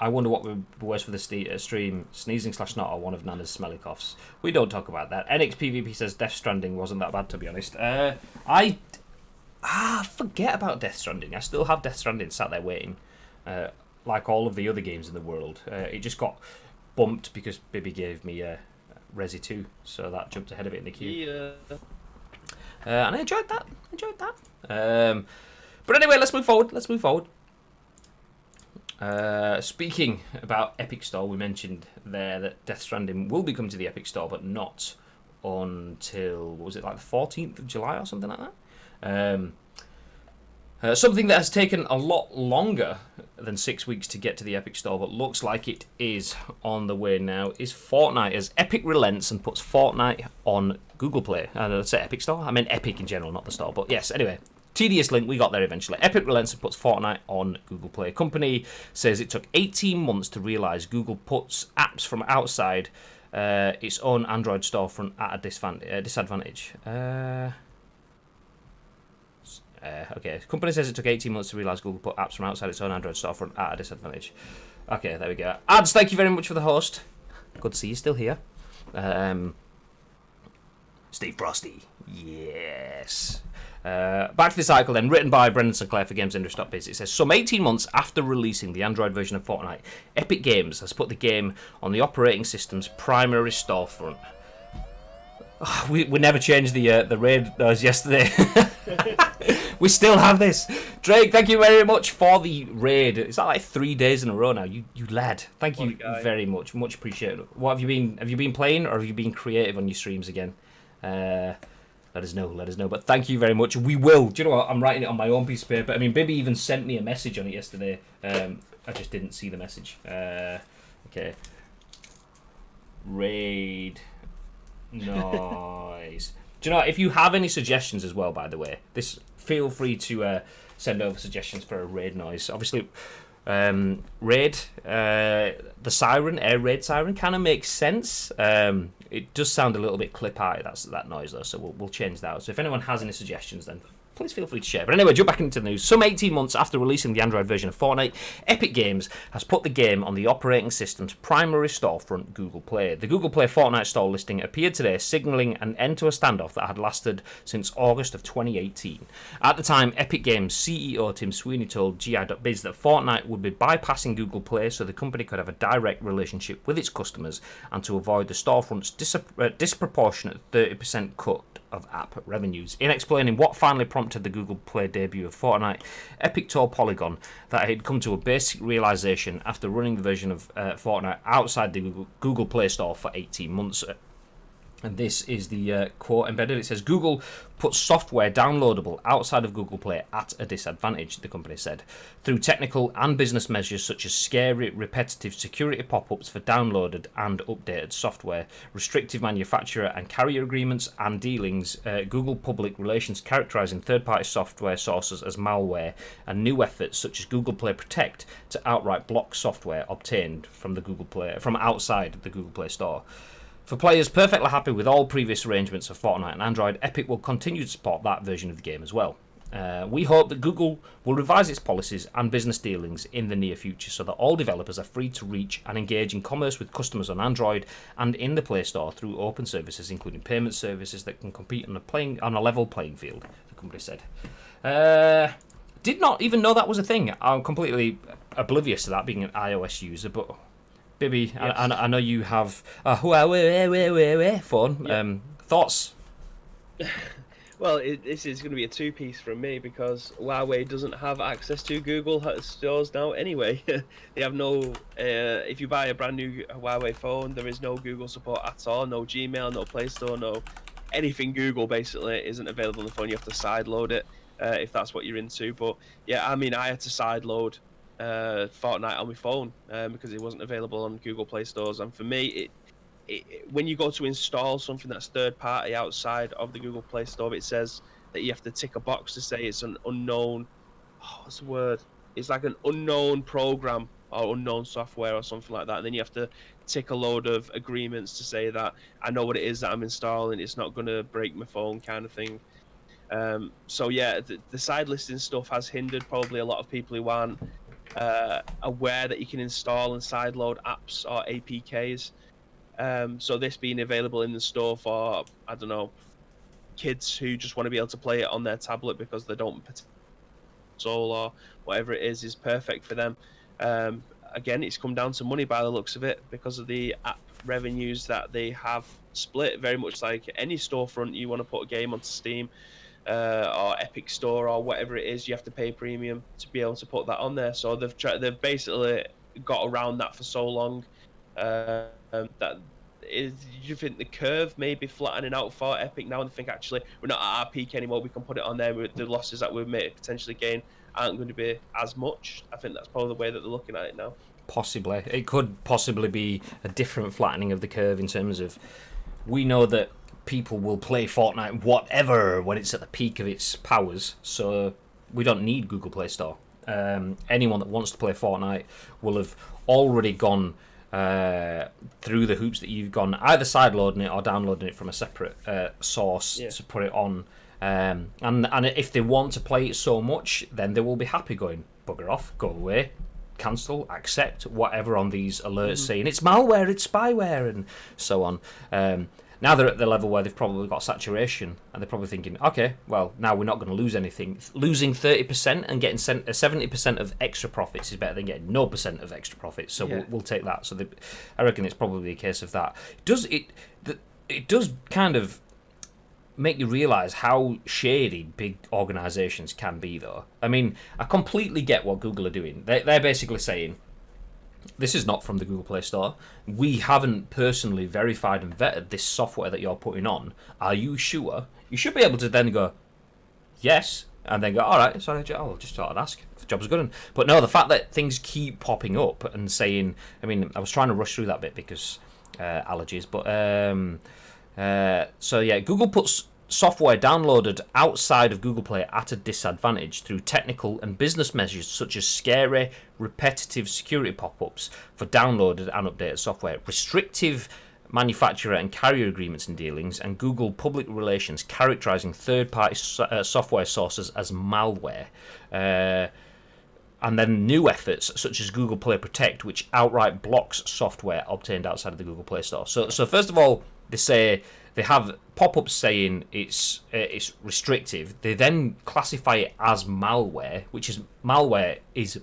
I wonder what would be worse for the stream, sneezing / snot or one of Nana's smelly coughs. We don't talk about that. NXPVP says Death Stranding wasn't that bad, to be honest. I forget about Death Stranding. I still have Death Stranding sat there waiting. Like all of the other games in the world. It just got bumped because Bibby gave me Resi 2, so that jumped ahead of it in the queue. Yeah. And I enjoyed that. But anyway, let's move forward. Speaking about Epic Store, we mentioned there that Death Stranding will be coming to the Epic Store, but not until, what was it, like the 14th of July or something like that? Something that has taken a lot longer than 6 weeks to get to the Epic Store, but looks like it is on the way now, is Fortnite, as Epic relents and puts Fortnite on Google Play. Let's say Epic Store. I mean Epic in general, not the store. But yes, anyway. Tedious link, we got there eventually. Epic relents and puts Fortnite on Google Play. Company says it took 18 months to realise Google puts apps from outside its own Android storefront at a disadvantage. Okay, company says it took 18 months to realise Google put apps from outside its own Android storefront at a disadvantage. Okay, there we go. Ads, thank you very much for the host. Good to see you still here. Steve Frosty. Yes. Back to this article then, written by Brendan Sinclair for GamesIndustry.biz. It says, some 18 months after releasing the Android version of Fortnite, Epic Games has put the game on the operating system's primary storefront. Oh, we never changed the raid noise yesterday. We still have this. Drake, thank you very much for the raid. Is that like 3 days in a row now? You lad. Thank you very much. Much appreciated. What have you been? Have you been playing or have you been creative on your streams again? Let us know. But thank you very much. We will. Do you know what? I'm writing it on my own piece of paper. I mean, Bibby even sent me a message on it yesterday. I just didn't see the message. Okay. Raid noise. Do you know what? If you have any suggestions as well, by the way, feel free to send over suggestions for a raid noise. Obviously, raid, the siren, air raid siren, kind of makes sense. It does sound a little bit clip-arty, that noise, though, so we'll change that. So if anyone has any suggestions, then please feel free to share. But anyway, jump back into the news. Some 18 months after releasing the Android version of Fortnite, Epic Games has put the game on the operating system's primary storefront, Google Play. The Google Play Fortnite store listing appeared today, signalling an end to a standoff that had lasted since August of 2018. At the time, Epic Games CEO Tim Sweeney told GI.biz that Fortnite would be bypassing Google Play so the company could have a direct relationship with its customers and to avoid the storefront's disproportionate 30% cut of app revenues. In explaining what finally prompted the Google Play debut of Fortnite, Epic told Polygon that it had come to a basic realization after running the version of Fortnite outside the Google Play Store for 18 months. And this is the quote embedded. It says, Google puts software downloadable outside of Google Play at a disadvantage, the company said, through technical and business measures such as scary, repetitive security pop-ups for downloaded and updated software, restrictive manufacturer and carrier agreements and dealings, Google public relations characterizing third-party software sources as malware, and new efforts such as Google Play Protect to outright block software obtained from outside the Google Play Store. For players perfectly happy with all previous arrangements of Fortnite and Android, Epic will continue to support that version of the game as well. We hope that Google will revise its policies and business dealings in the near future so that all developers are free to reach and engage in commerce with customers on Android and in the Play Store through open services, including payment services that can compete on a level playing field, the company said. Did not even know that was a thing. I'm completely oblivious to that, being an iOS user, but Bibby, yes. I know you have a Huawei phone. Yep. Thoughts? Well, this is going to be a two-piece from me because Huawei doesn't have access to Google stores now anyway. They have no... if you buy a brand new Huawei phone, there is no Google support at all. No Gmail, no Play Store, no... Anything Google, basically, isn't available on the phone. You have to sideload it if that's what you're into. But, yeah, I mean, I had to sideload Fortnite on my phone because it wasn't available on Google Play stores, and for me when you go to install something that's third party outside of the Google Play Store, it says that you have to tick a box to say it's an unknown what's the word, it's like an unknown program or unknown software or something like that, and then you have to tick a load of agreements to say that I know what it is that I'm installing. It's not going to break my phone, kind of thing. So yeah, the side listing stuff has hindered probably a lot of people who aren't aware that you can install and sideload apps or APKs. So this being available in the store for, I don't know, kids who just want to be able to play it on their tablet because they don't console or whatever it is perfect for them. Um, Again, it's come down to money by the looks of it because of the app revenues that they have split. Very much like any storefront, you want to put a game onto Steam or Epic Store or whatever it is, you have to pay premium to be able to put that on there. So they've basically got around that for so long that is. You think the curve may be flattening out for Epic now, and they think actually we're not at our peak anymore. We can put it on there. The losses that we may potentially gain aren't going to be as much. I think that's probably the way that they're looking at it now. Possibly, it could possibly be a different flattening of the curve in terms of we know that people will play Fortnite whatever when it's at the peak of its powers, so we don't need Google Play Store. Anyone that wants to play Fortnite will have already gone through the hoops that you've gone, either sideloading it or downloading it from a separate source to put it on. And if they want to play it so much, then they will be happy going, bugger off, go away, cancel, accept, whatever on these alerts saying it's malware, it's spyware, and so on. Now they're at the level where they've probably got saturation, and they're probably thinking, okay, well, now we're not going to lose anything. Losing 30% and getting 70% of extra profits is better than getting no percent of extra profits, so we'll take that. So I reckon it's probably a case of that. It does kind of make you realise how shady big organisations can be, though. I mean, I completely get what Google are doing. They're basically saying, this is not from the Google Play Store. We haven't personally verified and vetted this software that you're putting on. Are you sure? You should be able to then go, yes, and then go, all right, sorry, I'll just thought I'd ask. The job's good. But no, the fact that things keep popping up and saying, I mean, I was trying to rush through that bit because allergies, but so yeah, Google puts software downloaded outside of Google Play at a disadvantage through technical and business measures such as scary, repetitive security pop-ups for downloaded and updated software, restrictive manufacturer and carrier agreements and dealings, and Google public relations characterizing third-party software sources as malware. And then new efforts such as Google Play Protect, which outright blocks software obtained outside of the Google Play Store. So first of all, they say they have pop-ups saying it's restrictive. They then classify it as malware, which is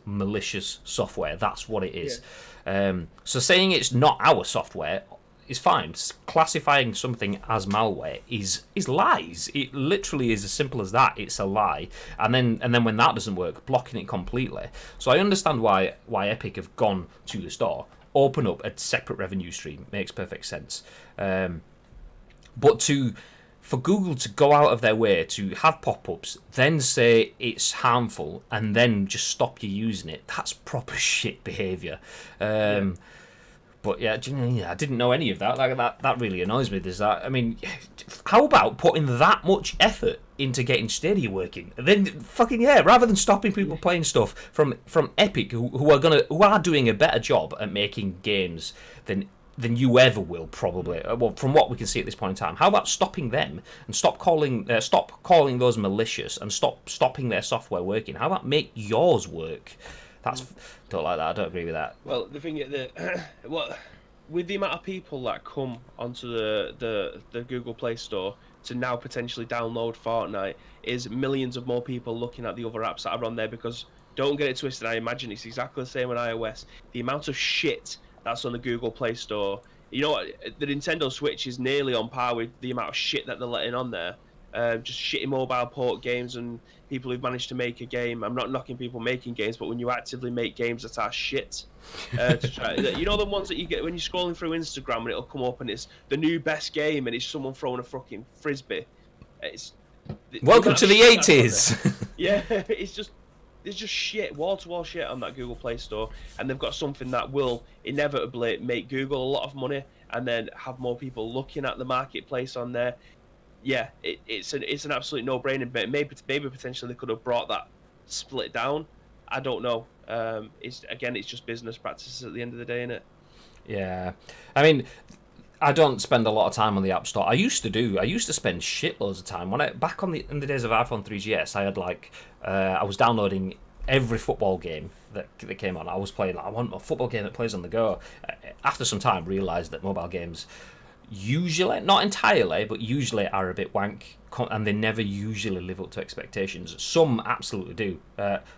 malicious software. That's what it is. Yeah. So saying it's not our software is fine. Classifying something as malware is lies. It literally is as simple as that. It's a lie. And then when that doesn't work, blocking it completely. So I understand why Epic have gone to the store, open up a separate revenue stream. Makes perfect sense. But for Google to go out of their way to have pop-ups, then say it's harmful, and then just stop you using it, that's proper shit behaviour. But yeah, I didn't know any of that. Like that really annoys me. There's that. I mean, how about putting that much effort into getting Stadia working? And then rather than stopping people playing stuff from Epic, who are doing a better job at making games than you ever will, probably. Well, from what we can see at this point in time, how about stopping them and stop calling those malicious and stopping their software working? How about make yours work? Don't like that. I don't agree with that. Well, the thing is with the amount of people that come onto the Google Play Store to now potentially download Fortnite, is millions of more people looking at the other apps that are on there. Because don't get it twisted, I imagine it's exactly the same on iOS. The amount of shit that's on the Google Play Store, you know what, the Nintendo Switch is nearly on par with the amount of shit that they're letting on there. Just shitty mobile port games and people who've managed to make a game. I'm not knocking people making games, but when you actively make games that are shit, you know the ones that you get when you're scrolling through Instagram and it'll come up and it's the new best game and it's someone throwing a fucking frisbee. Welcome to the 80s. Yeah, it's just shit, wall-to-wall shit on that Google Play Store, and they've got something that will inevitably make Google a lot of money and then have more people looking at the marketplace on there. Yeah, it's an absolute no-brainer. But maybe potentially they could have brought that split down. I don't know. It's just business practices at the end of the day, isn't it? Yeah, I mean, I don't spend a lot of time on the App Store. I used to do. I used to spend shitloads of time when back in the days of iPhone 3GS. I had I was downloading every football game that came on. I was playing. I want a football game that plays on the go. After some time, realised that mobile games usually, not entirely, but usually are a bit wank, and they never usually live up to expectations. Some absolutely do.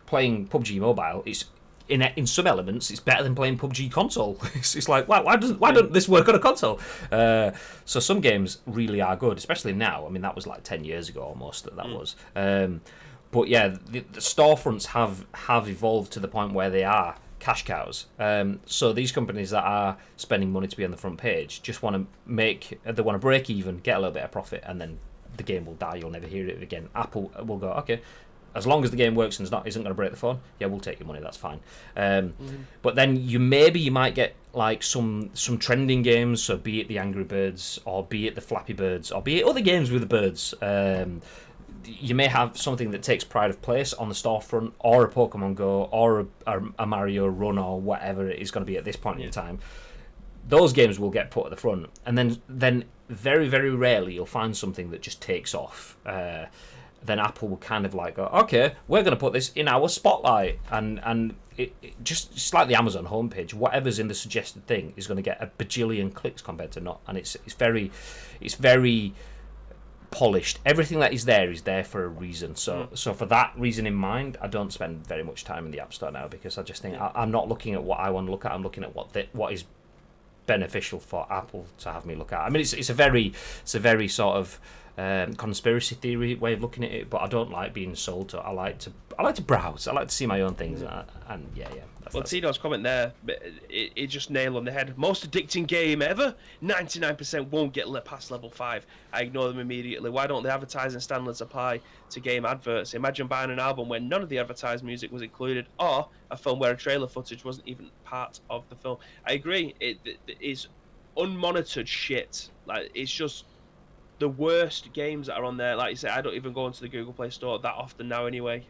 Playing PUBG Mobile, it's in some elements, it's better than playing PUBG console. It's like, why doesn't this work on a console? So some games really are good, especially now. I mean, that was like 10 years ago almost that was. But yeah, the storefronts have evolved to the point where they are cash cows. So these companies that are spending money to be on the front page just want to break even, get a little bit of profit, and then the game will die. You'll never hear it again. Apple will go, okay, as long as the game works and isn't going to break the phone, yeah, we'll take your money. That's fine. But then you might get like some trending games. So be it the Angry Birds, or be it the Flappy Birds, or be it other games with the birds. You may have something that takes pride of place on the storefront, or a Pokemon Go, or a Mario Run, or whatever it is going to be at this point in time. Those games will get put at the front, and then very, very rarely you'll find something that just takes off. Then Apple will kind of like go, okay, we're going to put this in our spotlight, and it just like the Amazon homepage, whatever's in the suggested thing is going to get a bajillion clicks compared to not, and it's very polished. Everything that is there for a reason. So for that reason in mind, I don't spend very much time in the App Store now, because I just think I'm not looking at what I want to look at. I'm looking at what is beneficial for Apple to have me look at. I mean, it's a very sort of conspiracy theory way of looking at it, but I don't like being sold to. I like to browse. I like to see my own things, and yeah. Well, Tito's comment there, it just nailed on the head. Most addicting game ever. 99% won't get past level 5. I ignore them immediately. Why don't the advertising standards apply to game adverts? Imagine buying an album where none of the advertised music was included, or a film where a trailer footage wasn't even part of the film. I agree. It is unmonitored shit. Like, it's just the worst games that are on there. Like you said, I don't even go into the Google Play Store that often now anyway.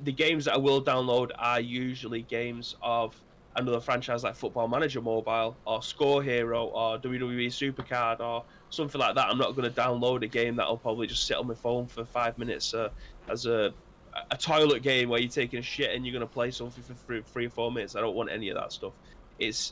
The games that I will download are usually games of another franchise like Football Manager Mobile, or Score Hero, or WWE Supercard, or something like that. I'm not going to download a game that'll probably just sit on my phone for 5 minutes as a toilet game where you're taking a shit and you're going to play something for 3 or 4 minutes. I don't want any of that stuff. It's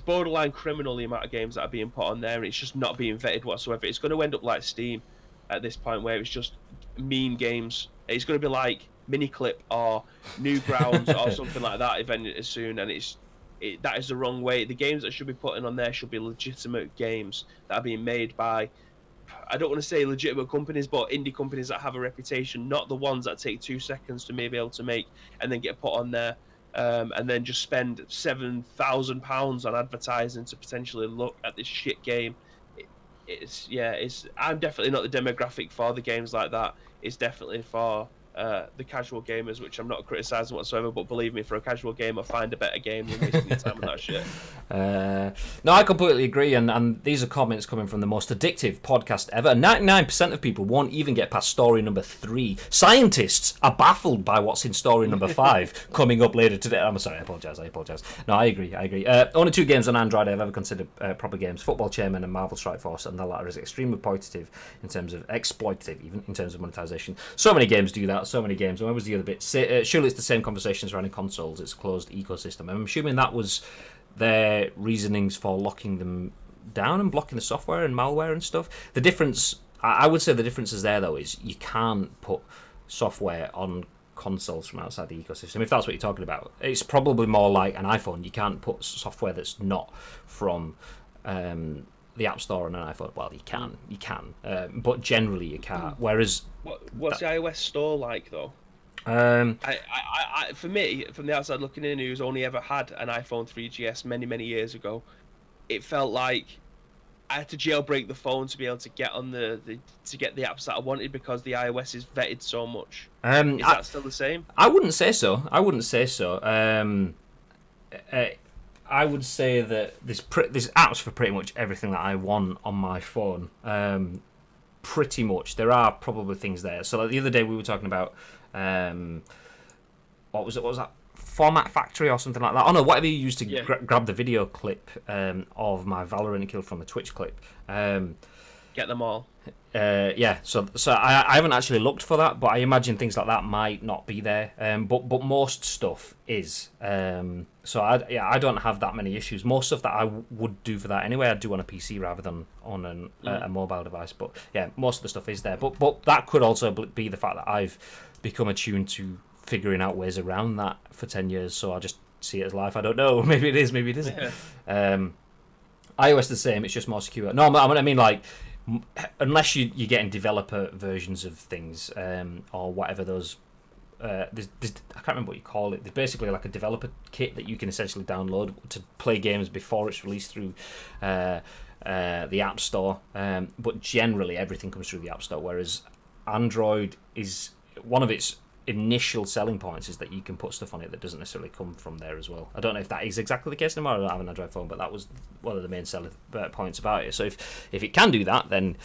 borderline criminal, the amount of games that are being put on there, and it's just not being vetted whatsoever. It's going to end up like Steam at this point, where it's just mean games. It's going to be like Miniclip or Newgrounds or something like that event soon, and that is the wrong way. The games that should be putting on there should be legitimate games that are being made by, I don't want to say legitimate companies, but indie companies that have a reputation, not the ones that take 2 seconds to maybe able to make and then get put on there. And then just spend £7,000 on advertising to potentially look at this shit game. I'm definitely not the demographic for the games like that. It's definitely for the casual gamers, which I'm not criticising whatsoever, but believe me, for a casual gamer, find a better game than wasting your time on that shit. No, I completely agree, and these are comments coming from the most addictive podcast ever. 99% of people won't even get past story number 3. Scientists are baffled by what's in story number 5 coming up later today. I'm sorry, I apologise. No, I agree. Only 2 games on Android I've ever considered proper games: Football Chairman and Marvel Strike Force, and the latter is extremely exploitative, even in terms of monetization. So many games do that. So many games. And what was the other bit? Surely it's the same conversations around in consoles. It's a closed ecosystem. I'm assuming that was their reasonings for locking them down and blocking the software and malware and stuff. The difference, I would say the difference is there, though, is you can't put software on consoles from outside the ecosystem, if that's what you're talking about. It's probably more like an iPhone. You can't put software that's not from the App Store on an iPhone. Well, you can, but generally you can't. Whereas, what's the iOS store like though? For me, from the outside looking in, who's only ever had an iPhone 3GS many years ago, it felt like I had to jailbreak the phone to be able to get on to get the apps that I wanted, because the iOS is vetted so much. Is that still the same? I wouldn't say so. I would say that there's apps for pretty much everything that I want on my phone. Pretty much. There are probably things there. So like the other day we were talking about what was it? What was that? Format Factory or something like that. Oh no, whatever you used to grab the video clip of my Valorant kill from the Twitch clip. Get them all. So I haven't actually looked for that, but I imagine things like that might not be there. But most stuff is. So I don't have that many issues. Most stuff that I would do for that anyway, I'd do on a PC rather than on a mobile device. But yeah, most of the stuff is there. But that could also be the fact that I've become attuned to figuring out ways around that for 10 years. So I just see it as life. I don't know. Maybe it is. Maybe it isn't. Yeah. iOS the same. It's just more secure. No, I mean like. Unless you're getting developer versions of things or whatever those I can't remember what you call it. There's basically like a developer kit that you can essentially download to play games before it's released through the App Store, but generally everything comes through the App Store, whereas Android is one of its initial selling points is that you can put stuff on it that doesn't necessarily come from there as well. I don't know if that is exactly the case anymore. I don't have an Android phone, but that was one of the main selling points about it. So if it can do that, then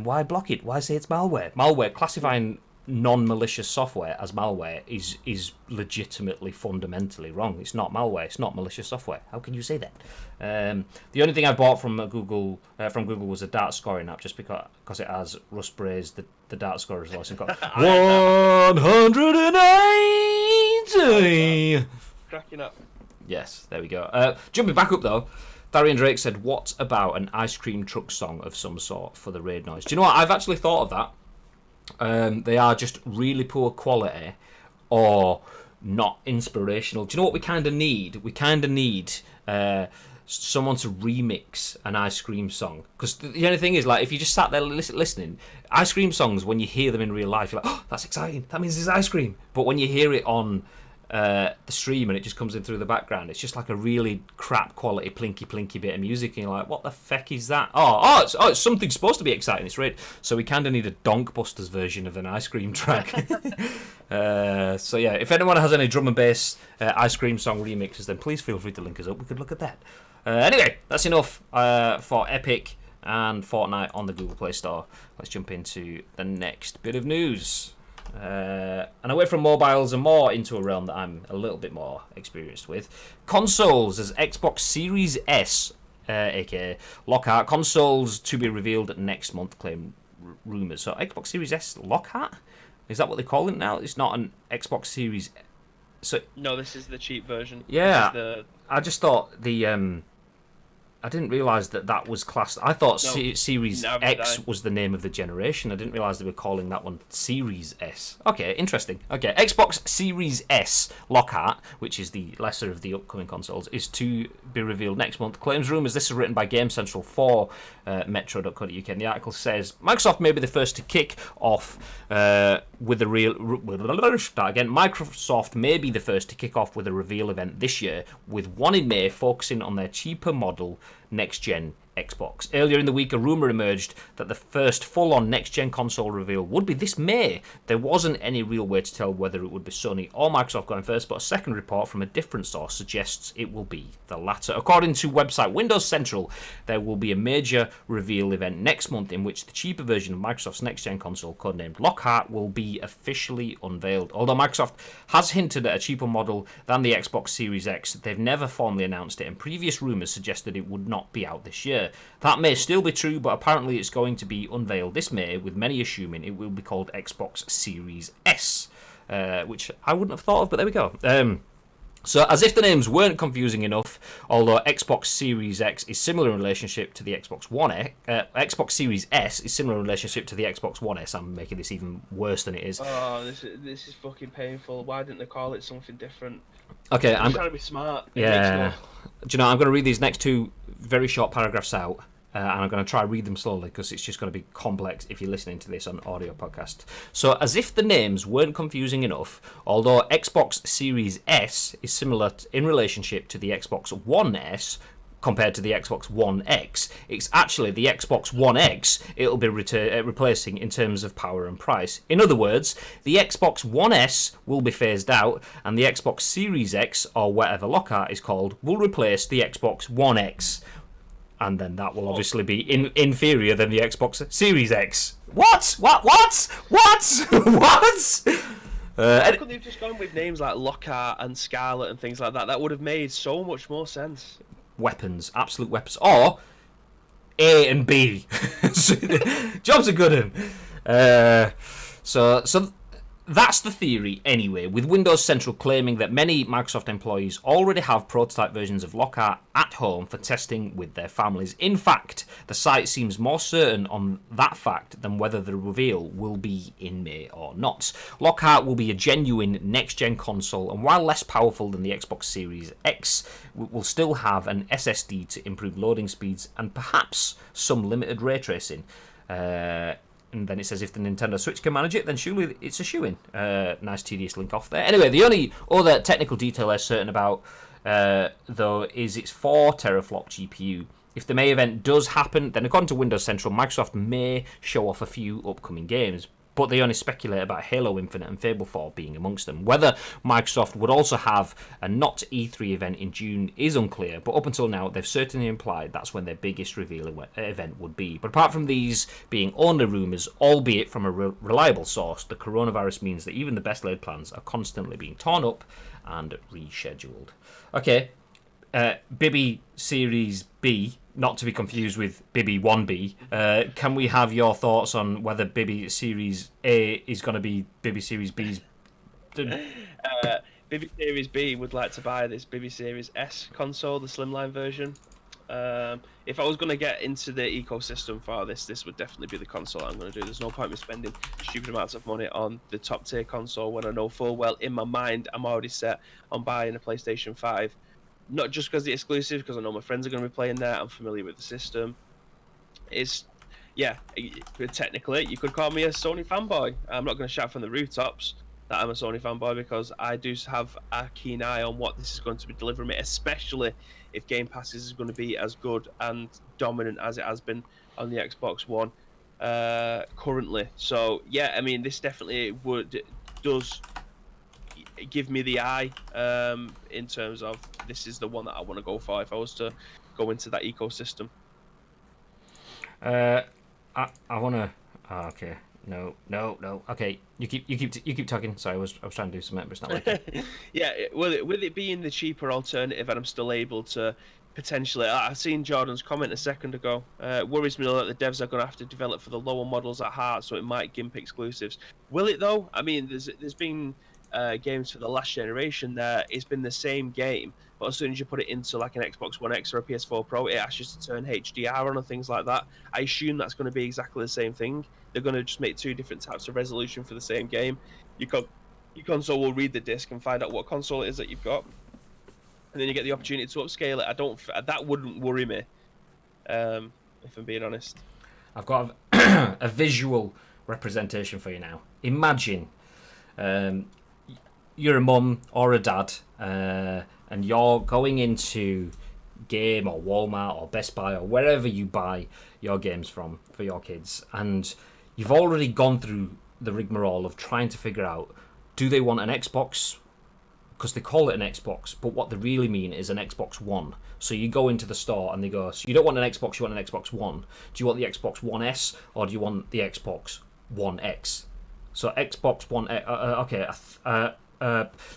why block it? Why say it's malware? Malware, classifying non-malicious software as malware is legitimately fundamentally wrong. It's not malware. It's not malicious software. How can you say that? The only thing I bought from Google was a dart scoring app, just because it has Rust Braze, the dart scorer's license got 180. Cracking up. Yes, there we go. Jumping back up though, Darian Drake said, "What about an ice cream truck song of some sort for the raid noise?" Do you know what? I've actually thought of that. They are just really poor quality or not inspirational. Do you know what we kind of need? We kind of need someone to remix an ice cream song. Because the only thing is, like, if you just sat there listening, ice cream songs, when you hear them in real life, you're like, oh, that's exciting. That means there's ice cream. But when you hear it on the stream and it just comes in through the background, it's just like a really crap quality plinky bit of music, and you're like, what the feck is that? It's something supposed to be exciting. It's right. So we kind of need a Donkbusters version of an ice cream track. So yeah, if anyone has any drum and bass ice cream song remixes, then please feel free to link us up. We could look at that. Anyway, that's enough for Epic and Fortnite on the Google Play Store. Let's jump into the next bit of news. And away from mobiles and more into a realm that I'm a little bit more experienced with. Consoles as Xbox Series S, aka Lockhart. Consoles to be revealed next month, claim rumours. So Xbox Series S Lockhart? Is that what they call it now? It's not an Xbox Series... No, this is the cheap version. Yeah, I just thought I didn't realise that was classed. I thought Series X was the name of the generation. I didn't realise they were calling that one Series S. Okay, interesting. Okay, Xbox Series S Lockhart, which is the lesser of the upcoming consoles, is to be revealed next month. Claims rumours. This is written by Gamecentral for Metro.co.uk. And the article says Microsoft may be the first to kick off with a real. Start again. Microsoft may be the first to kick off with a reveal event this year, with one in May focusing on their cheaper model next-gen Xbox. Earlier in the week, a rumour emerged that the first full-on next-gen console reveal would be this May. There wasn't any real way to tell whether it would be Sony or Microsoft going first, but a second report from a different source suggests it will be the latter. According to website Windows Central, there will be a major reveal event next month in which the cheaper version of Microsoft's next-gen console, codenamed Lockhart, will be officially unveiled. Although Microsoft has hinted at a cheaper model than the Xbox Series X, they've never formally announced it, and previous rumours suggested it would not be out this year. That may still be true, but apparently it's going to be unveiled this May, with many assuming it will be called Xbox Series S, which I wouldn't have thought of, but there we go. So, as if the names weren't confusing enough, although Xbox Series X is similar in relationship to the Xbox One X, Xbox Series S is similar in relationship to the Xbox One S. I'm making this even worse than it is. Oh, this is fucking painful. Why didn't they call it something different? Okay, I'm trying to be smart. Yeah. Do you know, I'm going to read these next two very short paragraphs out. And I'm going to try read them slowly because it's just going to be complex if you're listening to this on audio podcast. So, as if the names weren't confusing enough, although Xbox Series S is similar in relationship to the Xbox One S compared to the Xbox One X, it's actually the Xbox One X it'll be replacing in terms of power and price. In other words, the Xbox One S will be phased out, and the Xbox Series X, or whatever Lockhart is called, will replace the Xbox One X. And then that will obviously be inferior than the Xbox Series X. What? What? Why couldn't they have just gone with names like Lockhart and Scarlet and things like that? That would have made so much more sense. Weapons, absolute weapons, or A and B. Job's a good one. So that's the theory anyway, with Windows Central claiming that many Microsoft employees already have prototype versions of Lockhart at home for testing with their families. In fact, the site seems more certain on that fact than whether the reveal will be in May or not. Lockhart will be a genuine next-gen console, and while less powerful than the Xbox Series X, will still have an SSD to improve loading speeds and perhaps some limited ray tracing. And then it says if the Nintendo Switch can manage it, then surely it's a shoo-in. Nice tedious link off there. Anyway, the only other technical detail they're certain about, though, is its 4 teraflop GPU. If the May event does happen, then according to Windows Central, Microsoft may show off a few upcoming games. But they only speculate about Halo Infinite and Fable 4 being amongst them. Whether Microsoft would also have a not E3 event in June is unclear, but up until now they've certainly implied that's when their biggest reveal event would be. But apart from these being only rumours, albeit from a reliable source, the coronavirus means that even the best laid plans are constantly being torn up and rescheduled. Okay, Bibby Series B, not to be confused with Bibby 1B. Can we have your thoughts on whether Bibby Series A is going to be Bibby Series B's? Bibby Series B would like to buy this Bibby Series S console, the slimline version. If I was going to get into the ecosystem for this would definitely be the console I'm going to do. There's no point in me spending stupid amounts of money on the top tier console when I know full well in my mind I'm already set on buying a PlayStation 5. Not just because the exclusive, because I know my friends are going to be playing there. I'm familiar with the system. Technically, you could call me a Sony fanboy. I'm not going to shout from the rooftops that I'm a Sony fanboy because I do have a keen eye on what this is going to be delivering me, especially if Game Pass is going to be as good and dominant as it has been on the Xbox One currently. So, yeah, I mean, this definitely does give me the eye in terms of this is the one that I want to go for if I was to go into that ecosystem. I want to. Oh, okay. No. Okay, you keep talking. Sorry, I was trying to do something, but it's not working. Yeah, with it being the cheaper alternative, and I'm still able to potentially. I've seen Jordan's comment a second ago. Worries me that the devs are going to have to develop for the lower models at heart, so it might gimp exclusives. Will it though? I mean, there's been games for the last generation there, it's been the same game, but as soon as you put it into like an Xbox One X or a PS4 Pro, it asks you to turn HDR on and things like that. I assume that's going to be exactly the same thing. They're going to just make 2 different types of resolution for the same game. Your console will read the disc and find out what console it is that you've got, and then you get the opportunity to upscale it. That wouldn't worry me, if I'm being honest. I've got a visual representation for you now. Imagine you're a mum or a dad, and you're going into Game or Walmart or Best Buy or wherever you buy your games from for your kids, and you've already gone through the rigmarole of trying to figure out, do they want an Xbox? Because they call it an Xbox, but what they really mean is an Xbox One. So you go into the store and they go, so you don't want an Xbox, you want an Xbox One. Do you want the Xbox One S or do you want the Xbox One X? So Xbox One,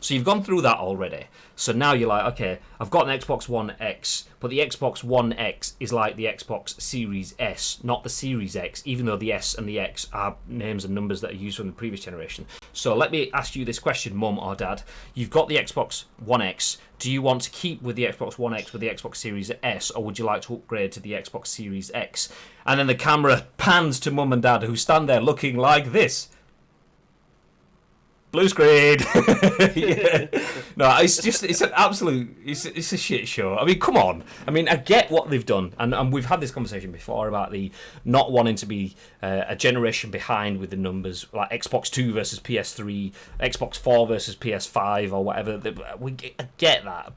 so you've gone through that already. So now you're like, okay, I've got an Xbox One X, but the Xbox One X is like the Xbox Series S, not the Series X, even though the S and the X are names and numbers that are used from the previous generation. So let me ask you this question, Mum or Dad. You've got the Xbox One X. Do you want to keep with the Xbox One X with the Xbox Series S, or would you like to upgrade to the Xbox Series X? And then the camera pans to Mum and Dad, who stand there looking like this. Blue screen. Yeah. No, it's an absolute, it's a shit show. I mean, come on. I mean, I get what they've done, and we've had this conversation before about the not wanting to be a generation behind with the numbers, like Xbox 2 versus PS3, Xbox 4 versus PS5 or whatever. I get that,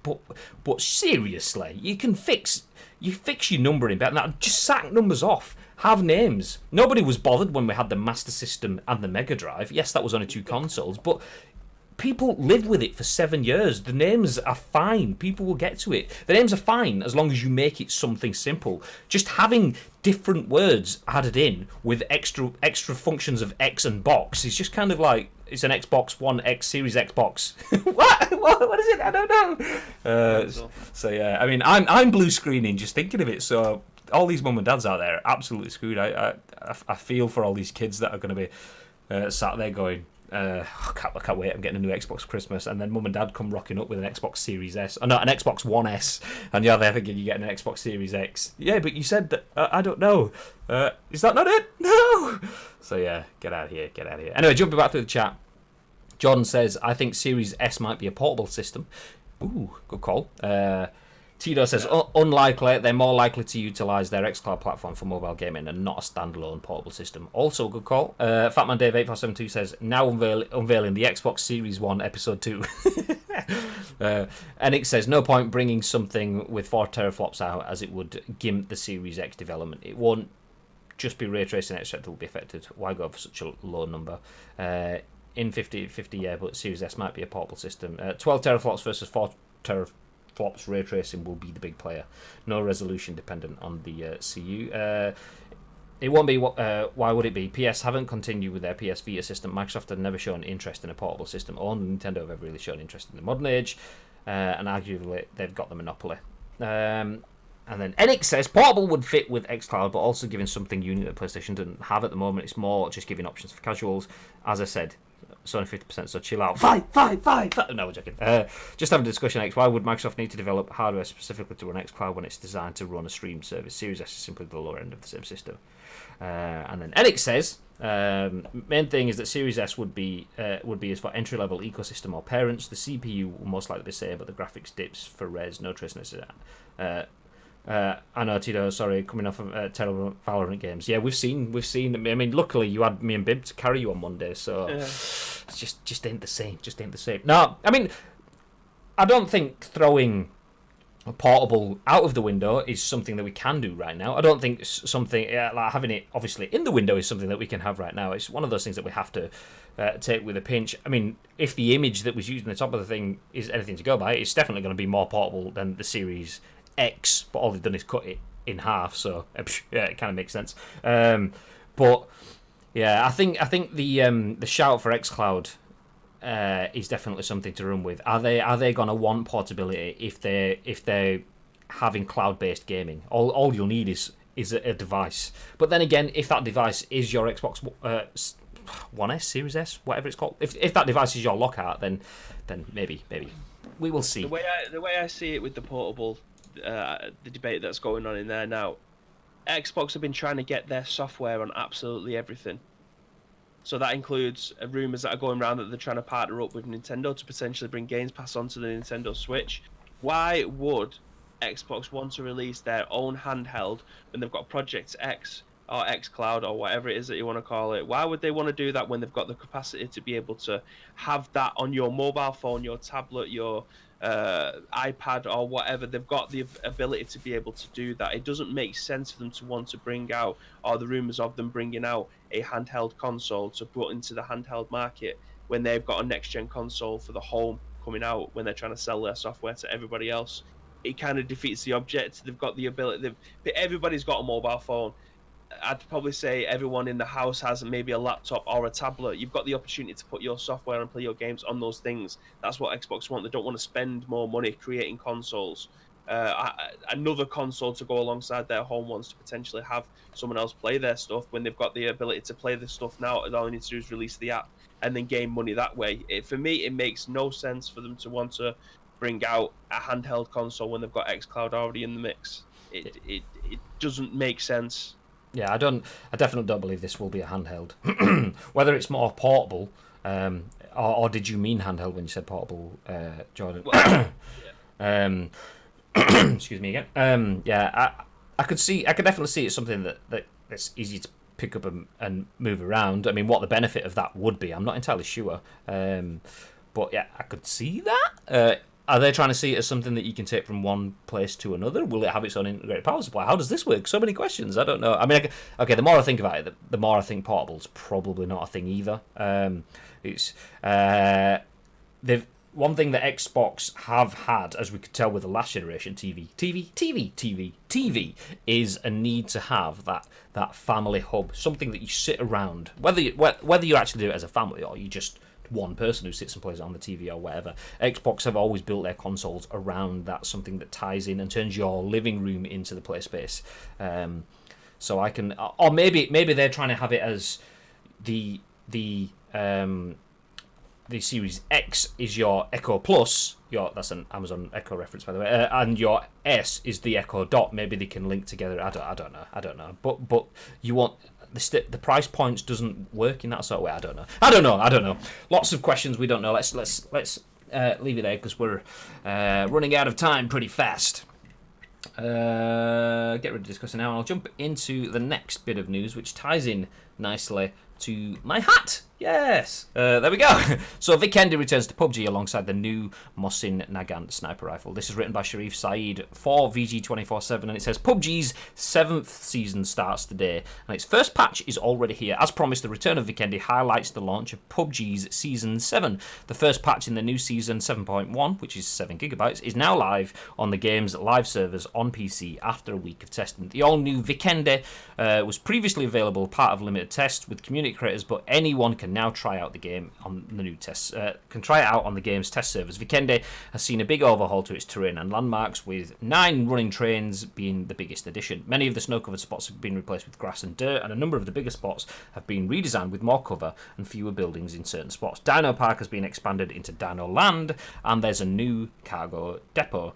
but seriously, you fix your numbering better than that. Just sack numbers off. Have names. Nobody was bothered when we had the Master System and the Mega Drive. Yes, that was only 2 consoles, but people lived with it for 7 years. The names are fine. People will get to it. The names are fine as long as you make it something simple. Just having different words added in with extra functions of X and box is just kind of like, it's an Xbox One X Series Xbox. What is it? I don't know. So yeah, I mean, I'm blue screening just thinking of it. So all these mum and dads out there are absolutely screwed. I feel for all these kids that are going to be sat there going, I can't wait, I'm getting a new Xbox for Christmas, and then mum and dad come rocking up with an Xbox Series S, or not, an Xbox One S, and you're there thinking you're getting an Xbox Series X. Yeah, but you said that, I don't know. Is that not it? No! So yeah, get out of here. Anyway, jumping back to the chat, John says, I think Series S might be a portable system. Ooh, good call. Tito says, unlikely, they're more likely to utilise their xCloud platform for mobile gaming and not a standalone portable system. Also a good call. Fatman Dave 8472 says, now unveiling the Xbox Series 1 Episode 2. Enix says, no point bringing something with 4 teraflops out as it would gimp the Series X development. It won't just be ray tracing except it will be affected. Why go for such a low number? In 50, yeah, but Series S might be a portable system. 12 teraflops versus 4 teraflops ray tracing will be the big player. No resolution dependent on the CU. It won't be. Why would it be? PS haven't continued with their PS Vita system. Microsoft have never shown interest in a portable system. Only Nintendo have ever really shown interest in the modern age, and arguably they've got the monopoly. And then Enix says portable would fit with xCloud, but also giving something unique that PlayStation doesn't have at the moment. It's more just giving options for casuals. As I said, it's only 50%, so chill out. Fight! No, we're joking. Just having a discussion, X. Why would Microsoft need to develop hardware specifically to run xCloud when it's designed to run a stream service? Series S is simply the lower end of the same system. And then Enix says, main thing is that Series S would be as for entry-level ecosystem or parents. The CPU will most likely be the same, but the graphics dips for res, no trace necessary. I know, Tito, sorry, coming off of terrible Valorant games. Yeah, we've seen. I mean, luckily you had me and Bib to carry you on Monday, so it's just ain't the same. No, I mean, I don't think throwing a portable out of the window is something that we can do right now. I don't think something like having it obviously in the window is something that we can have right now. It's one of those things that we have to take with a pinch. I mean, if the image that was used on the top of the thing is anything to go by, it's definitely going to be more portable than the Series X, but all they've done is cut it in half, so yeah, it kind of makes sense. But yeah, I think the shout for xCloud is definitely something to run with. Are they gonna want portability if they're having cloud-based gaming? All you'll need is a device. But then again, if that device is your Xbox One S, Series S, whatever it's called, if that device is your Lockhart, then maybe we will see. The way I see it with the portable. The debate that's going on in there now, Xbox have been trying to get their software on absolutely everything. So that includes rumours that are going around that they're trying to partner up with Nintendo to potentially bring Games Pass onto the Nintendo Switch. Why would Xbox want to release their own handheld when they've got Project X or xCloud or whatever it is that you want to call it? Why would they want to do that when they've got the capacity to be able to have that on your mobile phone, your tablet, your iPad or whatever? They've got the ability to be able to do that. It doesn't make sense for them to want to bring out, or the rumours of them bringing out, a handheld console to put into the handheld market when they've got a next-gen console for the home coming out, when they're trying to sell their software to everybody else. It kind of defeats the object. They've got the ability. Everybody's got a mobile phone. I'd probably say everyone in the house has maybe a laptop or a tablet. You've got the opportunity to put your software and play your games on those things. That's what Xbox want. They don't want to spend more money creating consoles. Another console to go alongside their home ones to potentially have someone else play their stuff when they've got the ability to play the stuff now. All they need to do is release the app and then gain money that way. For me, it makes no sense for them to want to bring out a handheld console when they've got xCloud already in the mix. It doesn't make sense. Yeah, I definitely don't believe this will be a handheld. Whether it's more portable, or did you mean handheld when you said portable, Jordan? Well, yeah. Excuse me again. Yeah, I could definitely see it's something that's easy to pick up and move around. I mean, what the benefit of that would be, I'm not entirely sure. But yeah, I could see that. Are they trying to see it as something that you can take from one place to another? Will it have its own integrated power supply? How does this work? So many questions. I don't know. I mean, okay, the more I think about it, the more I think portable's probably not a thing either. It's one thing that Xbox have had, as we could tell with the last generation TV, is a need to have that family hub, something that you sit around, whether you actually do it as a family or you just one person who sits and plays it on the TV or whatever. Xbox have always built their consoles around that, something that ties in and turns your living room into the play space. So I can, or maybe they're trying to have it as the Series X is your Echo Plus. That's an Amazon Echo reference, by the way. And your S is the Echo Dot. Maybe they can link together. I don't know. But you want the price points doesn't work in that sort of way. I don't know. Lots of questions we don't know. Let's leave it there because we're running out of time pretty fast. Get rid of discussing now. I'll jump into the next bit of news, which ties in nicely to my hat. Yes, there we go. So Vikendi returns to PUBG alongside the new Mosin Nagant sniper rifle. This is written by Sherif Saed for VG247, and it says PUBG's 7th season starts today, and its first patch is already here. As promised, the return of Vikendi highlights the launch of PUBG's Season 7. The first patch in the new Season 7.1, which is 7 gigabytes, is now live on the game's live servers on PC after a week of testing. The all-new Vikendi was previously available part of limited tests with community creators, but anyone can now try out the game on the new tests. Can try it out on the game's test servers. Vikendi has seen a big overhaul to its terrain and landmarks, with 9 running trains being the biggest addition. Many of the snow-covered spots have been replaced with grass and dirt, and a number of the bigger spots have been redesigned with more cover and fewer buildings in certain spots. Dino Park has been expanded into Dino Land, and there's a new cargo depot.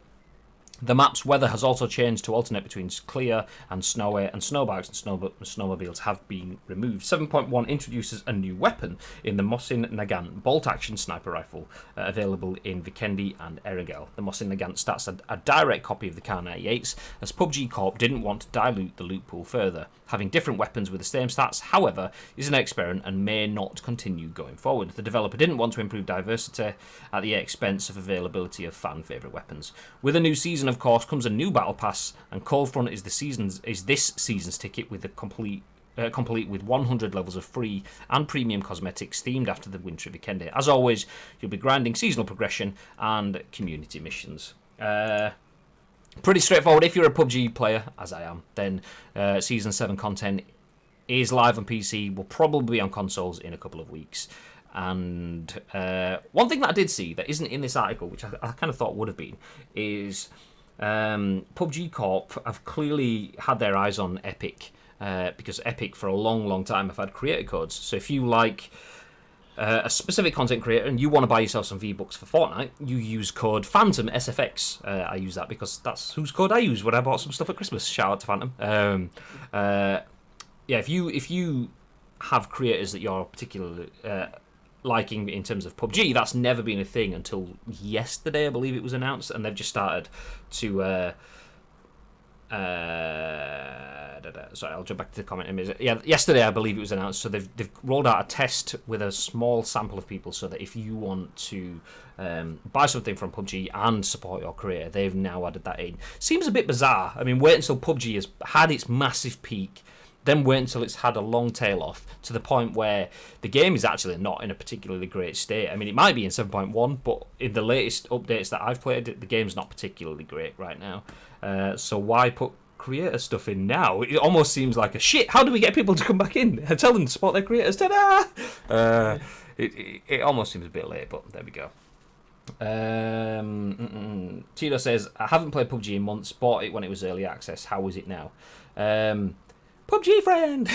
The map's weather has also changed to alternate between clear and snowy, and snowbikes and snowmobiles have been removed. 7.1 introduces a new weapon in the Mosin Nagant bolt-action sniper rifle, available in Vikendi and Erangel. The Mosin Nagant starts a direct copy of the Kar 98s, as PUBG Corp didn't want to dilute the loot pool further. Having different weapons with the same stats, however, is an experiment and may not continue going forward. The developer didn't want to improve diversity at the expense of availability of fan-favourite weapons. With a new season, of course, comes a new battle pass, and Coldfront is this season's ticket with a complete with 100 levels of free and premium cosmetics themed after the winter of Vikendi. As always, you'll be grinding seasonal progression and community missions. Pretty straightforward. If you're a PUBG player, as I am, then Season 7 content is live on PC, will probably be on consoles in a couple of weeks. And one thing that I did see that isn't in this article, which I kind of thought would have been, is PUBG Corp have clearly had their eyes on Epic, because Epic for a long time have had creator codes. So if you like a specific content creator and you want to buy yourself some V-Bucks for Fortnite, you use code Phantom SFX. I use that because that's whose code I use when I bought some stuff at Christmas. Shout out to Phantom. If you have creators that you're particularly liking in terms of PUBG, that's never been a thing until yesterday, I believe it was announced, and they've just started to sorry, I'll jump back to the comment in a minute. Yeah, yesterday I believe it was announced, so they've rolled out a test with a small sample of people, so that if you want to buy something from PUBG and support your creator, they've now added that in. Seems a bit bizarre. I mean, wait until PUBG has had its massive peak, then wait until it's had a long tail off, to the point where the game is actually not in a particularly great state. I mean, it might be in 7.1, but in the latest updates that I've played, the game's not particularly great right now. So why put creator stuff in now? It almost seems like a shit. How do we get people to come back in and tell them to support their creators? Ta-da! It almost seems a bit late, but there we go. Tito says, I haven't played PUBG in months, bought it when it was early access. How is it now? PUBG friend!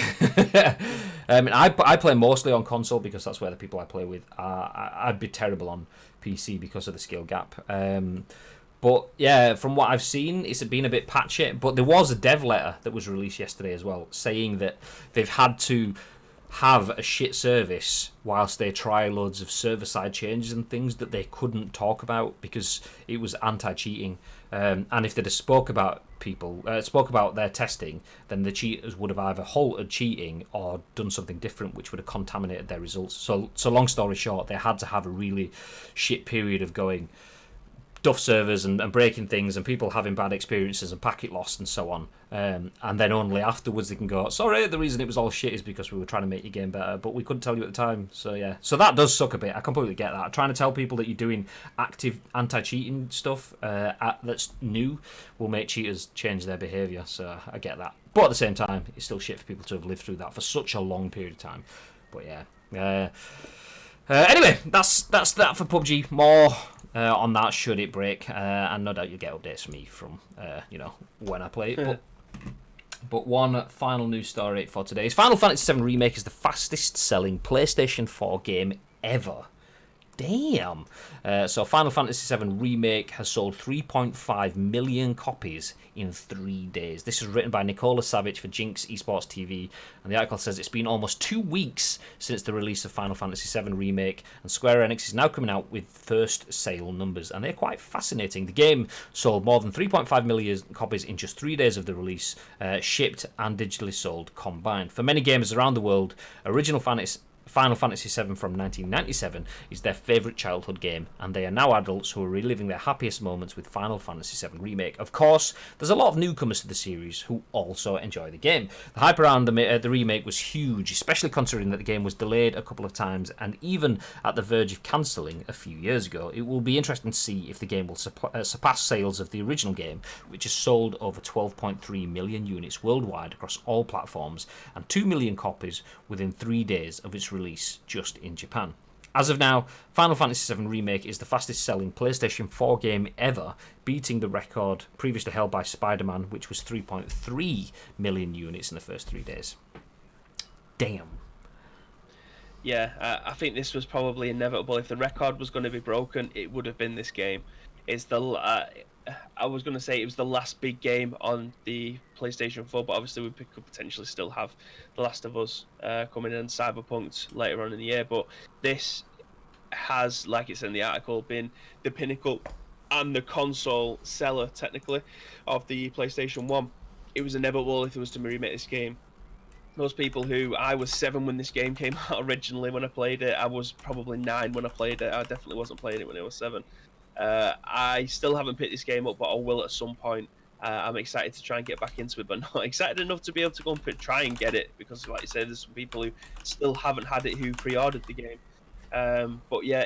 I play mostly on console because that's where the people I play with are. I'd be terrible on PC because of the skill gap. But yeah, from what I've seen, it's been a bit patchy. But there was a dev letter that was released yesterday as well, saying that they've had to have a shit service whilst they try loads of server-side changes and things that they couldn't talk about because it was anti-cheating. And if they'd have spoke about their testing, then the cheaters would have either halted cheating or done something different, which would have contaminated their results. So long story short, they had to have a really shit period of going duff servers and breaking things and people having bad experiences and packet loss and so on, and then only afterwards they can go, sorry, the reason it was all shit is because we were trying to make your game better, but we couldn't tell you at the time. So yeah, so that does suck a bit. I completely get that. Trying to tell people that you're doing active anti-cheating stuff that's new will make cheaters change their behaviour, so I get that. But at the same time, it's still shit for people to have lived through that for such a long period of time. But yeah, Anyway, that's that for PUBG. More on that should it break, and no doubt you'll get updates from me from when I play it. But one final news story for today is Final Fantasy VII Remake is the fastest selling PlayStation 4 game ever. Damn. So Final Fantasy VII Remake has sold 3.5 million copies in 3 days. This is written by NikolaSavic for Jinx Esports TV, and the article says it's been almost 2 weeks since the release of Final Fantasy VII Remake, and Square Enix is now coming out with first sale numbers, and they're quite fascinating. The game sold more than 3.5 million copies in just 3 days of the release, shipped and digitally sold combined. For many gamers around the world, Final Fantasy VII from 1997 is their favourite childhood game, and they are now adults who are reliving their happiest moments with Final Fantasy VII Remake. Of course, there's a lot of newcomers to the series who also enjoy the game. The hype around the remake was huge, especially considering that the game was delayed a couple of times and even at the verge of cancelling a few years ago. It will be interesting to see if the game will surpass sales of the original game, which has sold over 12.3 million units worldwide across all platforms and 2 million copies within 3 days of its release just in Japan. As of now, Final Fantasy VII Remake is the fastest selling PlayStation 4 game ever, beating the record previously held by Spider-Man, which was 3.3 million units in the first 3 days. Damn. Yeah, I think this was probably inevitable. If the record was going to be broken, it would have been this game. It's I was going to say it was the last big game on the PlayStation 4, but obviously we could potentially still have The Last of Us coming in and Cyberpunk later on in the year. But this has, like it said in the article, been the pinnacle and the console seller, technically, of the PlayStation 1. It was inevitable if it was to remake this game. Those people who... I was 7 when this game came out originally when I played it. I was probably 9 when I played it. I definitely wasn't playing it when I was 7. I still haven't picked this game up, but I will at some point. I'm excited to try and get back into it, but not excited enough to be able to go and try and get it, because like you said, there's some people who still haven't had it who pre-ordered the game. But yeah,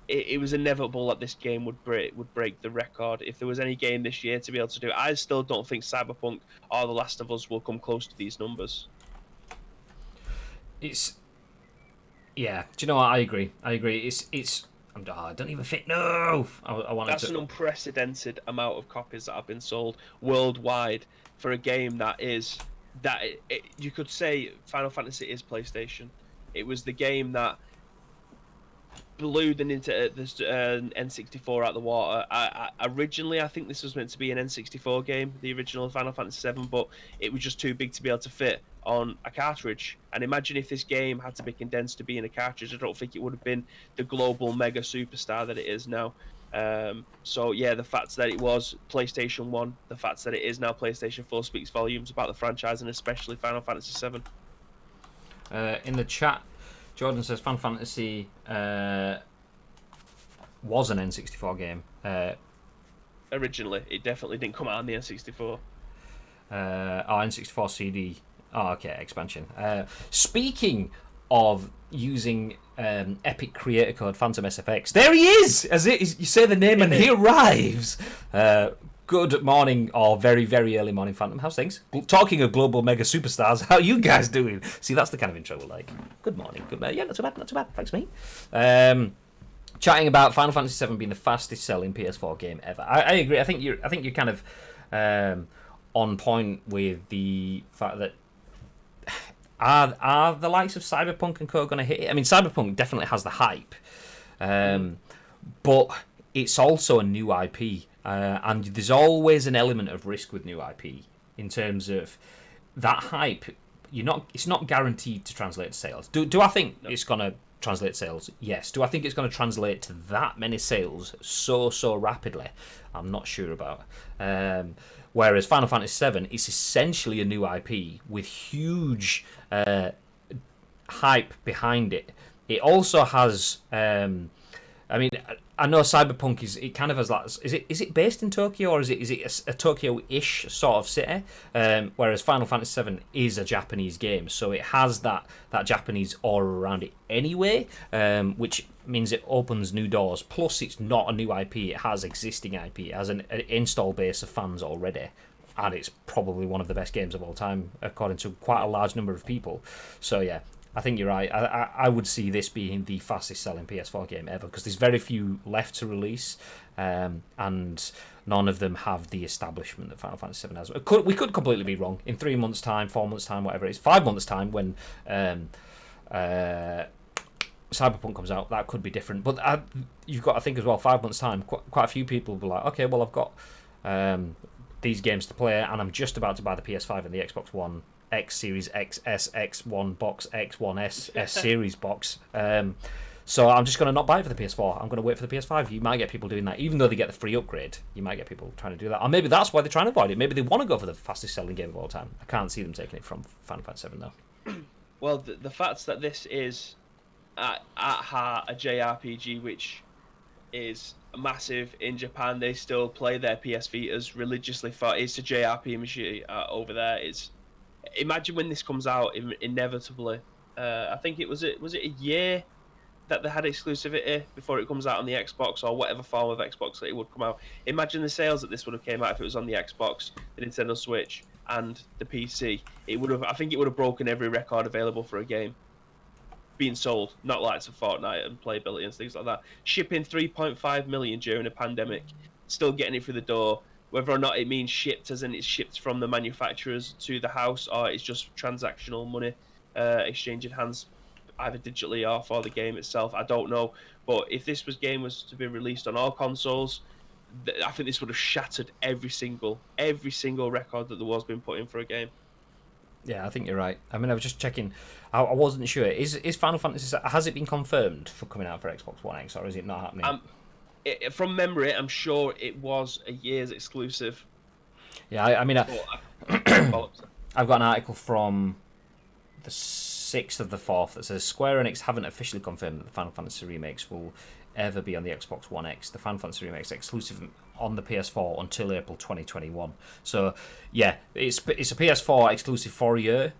it was inevitable that this game would break the record. If there was any game this year to be able to do it, I still don't think Cyberpunk or The Last of Us will come close to these numbers. Yeah. Do you know what? I agree. I don't even think. No, I wanted That's to. an unprecedented amount of copies that have been sold worldwide for a game you could say Final Fantasy is PlayStation. It was the game that blew the N64 out the water. Originally, I think this was meant to be an N64 game, the original Final Fantasy VII, but it was just too big to be able to fit on a cartridge. And imagine if this game had to be condensed to be in a cartridge. I don't think it would have been the global mega superstar that it is now. So yeah, the fact that it was PlayStation 1, the fact that it is now PlayStation 4 speaks volumes about the franchise, and especially Final Fantasy VII. In the chat, Jordan says Final Fantasy was an N64 game. Originally, it definitely didn't come out on the N64. N64 CD. Oh, okay, expansion. Speaking of using Epic Creator Code Phantom SFX, there he is! As you say the name and he arrives. Good morning, or very, very early morning, Phantom. How's things? Talking of global mega superstars, how are you guys doing? See, that's the kind of intro we like. Good morning. Yeah, not too bad. Thanks, mate. Chatting about Final Fantasy VII being the fastest selling PS4 game ever. I agree. I think you're kind of on point with the fact that are the likes of Cyberpunk and Co going to hit it? I mean, Cyberpunk definitely has the hype, but it's also a new IP. And there's always an element of risk with new IP in terms of that hype. It's not guaranteed to translate to sales. Do I think it's going to translate sales? Yes. Do I think it's going to translate to that many sales so rapidly? I'm not sure about. Whereas Final Fantasy VII is essentially a new IP with huge hype behind it. It also has. I mean, I know Cyberpunk it kind of has that. Is it based in Tokyo, or is it a Tokyo-ish sort of city? Whereas Final Fantasy VII is a Japanese game, so it has that Japanese aura around it anyway, which means it opens new doors. Plus, it's not a new IP; it has existing IP. It has an install base of fans already, and it's probably one of the best games of all time, according to quite a large number of people. So yeah. I think you're right. I would see this being the fastest selling PS4 game ever because there's very few left to release, and none of them have the establishment that Final Fantasy VII has. We could completely be wrong. In 3 months' time, 4 months' time, whatever it is, 5 months' time when Cyberpunk comes out, that could be different. But you've got to think as well, 5 months' time, quite a few people will be like, okay, well, I've got these games to play, and I'm just about to buy the PS5 and the Xbox One X, Series X, S, X1 box, X1 S Series box. So I'm just going to not buy it for the PS4. I'm going to wait for the PS5. You might get people doing that. Even though they get the free upgrade, you might get people trying to do that. Or maybe that's why they're trying to avoid it. Maybe they want to go for the fastest selling game of all time. I can't see them taking it from Final Fantasy VII, though. Well, the fact that this is, at heart, a JRPG, which is massive in Japan. They still play their PS Vitas religiously. It's a JRPG machine over there. Imagine when this comes out, inevitably. I think was it a year that they had exclusivity before it comes out on the Xbox or whatever form of Xbox that it would come out. Imagine the sales that this would have came out if it was on the Xbox, the Nintendo Switch, and the PC. I think it would have broken every record available for a game being sold, not like to Fortnite and playability and things like that. Shipping 3.5 million during a pandemic, still getting it through the door. Whether or not it means shipped, as in it's shipped from the manufacturers to the house, or it's just transactional money exchanging hands, either digitally or for the game itself, I don't know. But if this game was to be released on all consoles, I think this would have shattered every single record that there was been put in for a game. Yeah, I think you're right. I mean, I was just checking. I wasn't sure. Is Final Fantasy, has it been confirmed for coming out for Xbox One X, or is it not happening? From memory, I'm sure it was a year's exclusive. Yeah, I've got an article from the 6th of the 4th that says Square Enix haven't officially confirmed that the Final Fantasy remakes will ever be on the Xbox One X. The Final Fantasy remakes are exclusive on the PS4 until April 2021. So, yeah, it's a PS4 exclusive for a year,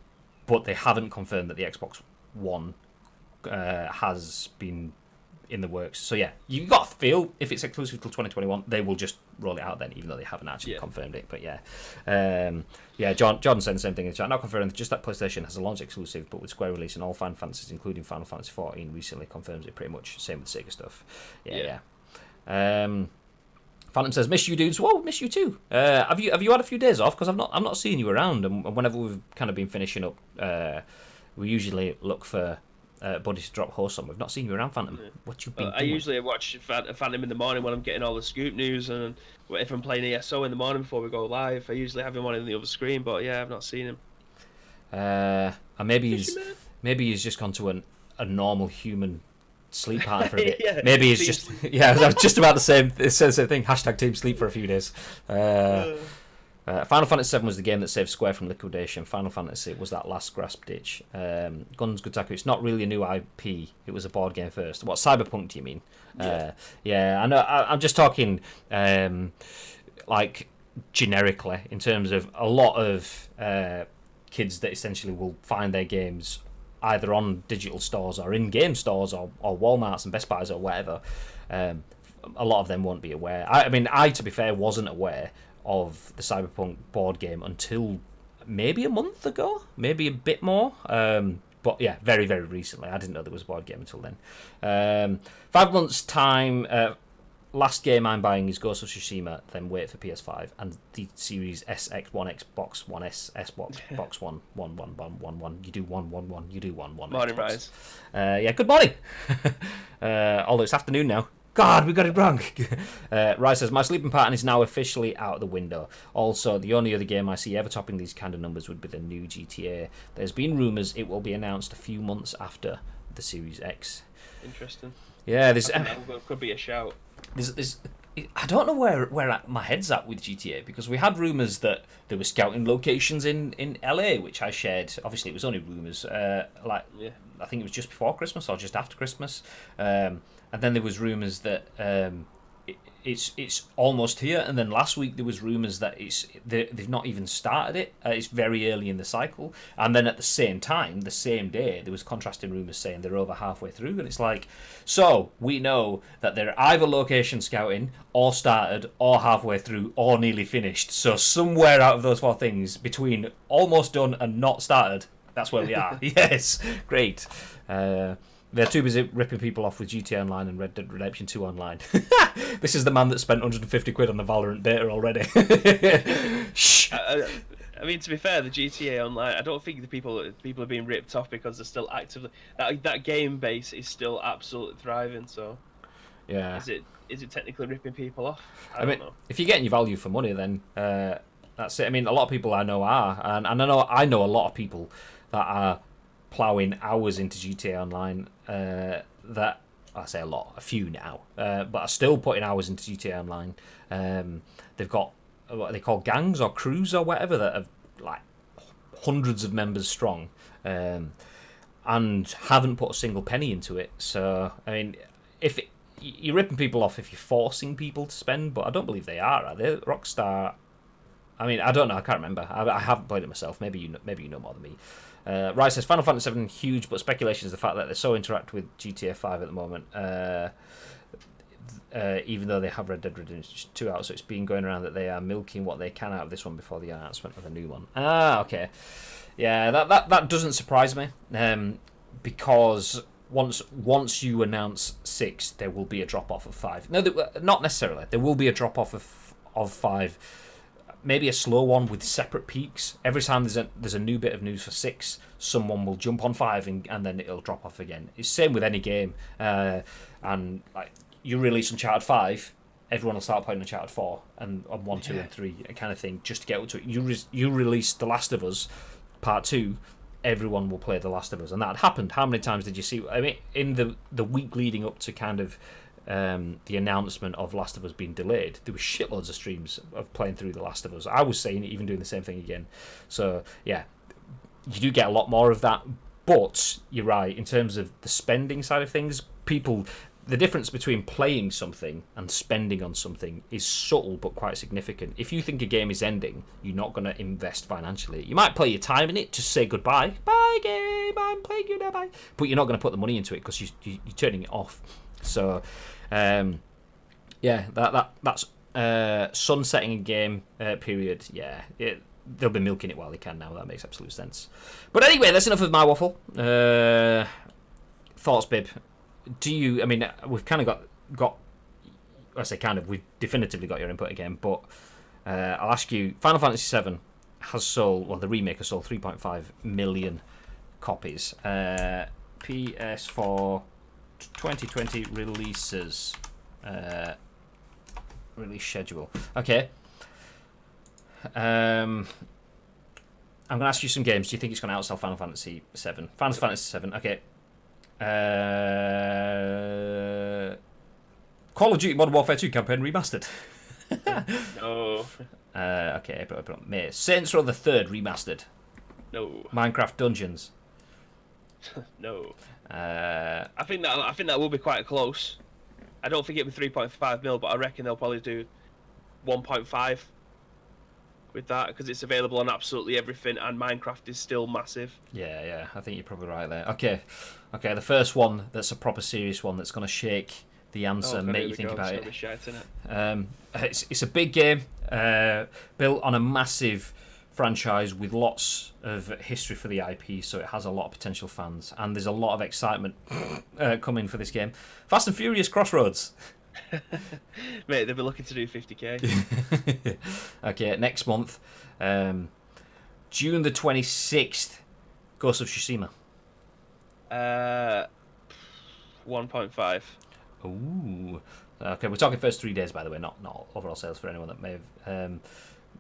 but they haven't confirmed that the Xbox One has been in the works. So yeah, you got to feel if it's exclusive till 2021, they will just roll it out then, even though they haven't actually confirmed it. But yeah, John said the same thing in the chat. Not confirmed, just that PlayStation has a launch exclusive, but with Square releasing all Final Fantasies, including Final Fantasy 14, recently confirms it pretty much. Same with Sega stuff. Yeah. Phantom says, "Miss you, dudes." Whoa, miss you too. Have you had a few days off? Because I'm not seeing you around, and whenever we've kind of been finishing up, we usually look for Buddy to drop hosts on. We've not seen you around, Phantom. What you been doing? I usually watch Phantom in the morning when I'm getting all the scoop news, and if I'm playing ESO in the morning before we go live, I usually have him on in the other screen. But yeah, I've not seen him. And maybe he's just gone to a normal human sleep pattern for a bit. Yeah, maybe he's just I was just about the same thing. Hashtag team sleep for a few days. Final Fantasy VII was the game that saved Square from liquidation. Final Fantasy was that last grasp ditch. Guns Gutaku, it's not really a new IP. It was a board game first. What, Cyberpunk do you mean? Yeah, I know. I'm just talking like generically in terms of a lot of kids that essentially will find their games either on digital stores or in game stores or Walmarts and Best Buys or whatever. A lot of them won't be aware. I mean, to be fair, wasn't aware of the Cyberpunk board game until maybe a month ago, maybe a bit more. But yeah, very, very recently. I didn't know there was a board game until then. 5 months' time, last game I'm buying is Ghost of Tsushima, then wait for PS5 and the Series S, X1, Xbox One S, Xbox Box One. You do one. You do one. Morning, Rise. Yeah, good morning. Although it's afternoon now. God, we got it wrong. Rice says, my sleeping pattern is now officially out the window. Also, the only other game I see ever topping these kind of numbers would be the new GTA. There's been rumours it will be announced a few months after the Series X. Interesting. Yeah, could be a shout. I don't know where my head's at with GTA, because we had rumours that there were scouting locations in LA, which I shared. Obviously, it was only rumours. I think it was just before Christmas or just after Christmas. And then there was rumours that it's almost here. And then last week there was rumours that they've not even started it. It's very early in the cycle. And then at the same time, the same day, there was contrasting rumours saying they're over halfway through. And it's like, so we know that they're either location scouting or started or halfway through or nearly finished. So somewhere out of those four things, between almost done and not started, That's where we are. Yes, great. They're too busy ripping people off with GTA Online and Red Dead Redemption 2 Online. This is the man that spent 150 quid on the Valorant beta already. Shh. I mean, to be fair, the GTA Online, I don't think the people are being ripped off because they're still actively that game base is still absolutely thriving. So, Yeah. Is it technically ripping people off? I mean, don't know. if you're getting your value for money, then that's it. I mean, a lot of people I know are, and I know a lot of people that are ploughing hours into GTA Online. That I say a few now, but are still putting hours into GTA Online. They've got what they call gangs or crews or whatever that are like hundreds of members strong, and haven't put a single penny into it. So I mean, you're ripping people off if you're forcing people to spend, but I don't believe they are they? Rockstar. I mean, I don't know. I can't remember. I haven't played it myself. Maybe you know more than me. Rai says Final Fantasy VII huge, but speculation is the fact that they're so interactive with GTA 5 at the moment. Even though they have Red Dead Redemption 2 out, so it's been going around that they are milking what they can out of this one before the announcement of a new one. Okay. Yeah, that doesn't surprise me, because once you announce 6, there will be a drop off of 5. No, not necessarily. There will be a drop off of 5. Maybe a slow one with separate peaks. Every time there's a new bit of news for 6, someone will jump on 5 and then it'll drop off again. It's the same with any game. And like you release Uncharted 5, everyone will start playing Uncharted 4 and on 1, 2, and 3 kind of thing just to get up to it. You release The Last of Us Part 2, everyone will play The Last of Us, and that happened. How many times did you see? I mean, in the week leading up to kind of the announcement of Last of Us being delayed, there were shitloads of streams of playing through The Last of Us. I was saying it, even doing the same thing again. So yeah, you do get a lot more of that. But you're right, in terms of the spending side of things, the difference between playing something and spending on something is subtle but quite significant. If you think a game is ending, you're not going to invest financially. You might play your time in it, just say goodbye. Bye game, I'm playing you now, bye. But you're not going to put the money into it because you're turning it off. So yeah, that's sunsetting a game period. Yeah, they'll be milking it while they can now. That makes absolute sense. But anyway, that's enough of my waffle. Thoughts, Bib? I mean, we've kind of got I say kind of, we've definitively got your input again, but I'll ask you, Final Fantasy VII has sold, well, the remake has sold 3.5 million copies. PS4 2020 releases. Release schedule. Okay. I'm going to ask you some games. Do you think it's going to outsell Final Fantasy VII? Final Fantasy VII, okay. Call of Duty Modern Warfare 2 campaign remastered. No. Okay, but May. Saints Row the Third remastered. No. Minecraft Dungeons. No. I think that will be quite close. I don't think it'll be 3.5 mil, but I reckon they'll probably do 1.5 with that because it's available on absolutely everything, and Minecraft is still massive. Yeah, I think you're probably right there. Okay, the first one that's a proper serious one that's going to shake the answer and make you think about it. It's a big game built on a massive franchise with lots of history for the IP, so it has a lot of potential fans, and there's a lot of excitement coming for this game. Fast and Furious Crossroads. Mate, they'll be looking to do 50k. Okay, next month, June the 26th, Ghost of Tsushima. 1.5. Ooh. Okay, we're talking first 3 days, by the way, not overall sales for anyone that may have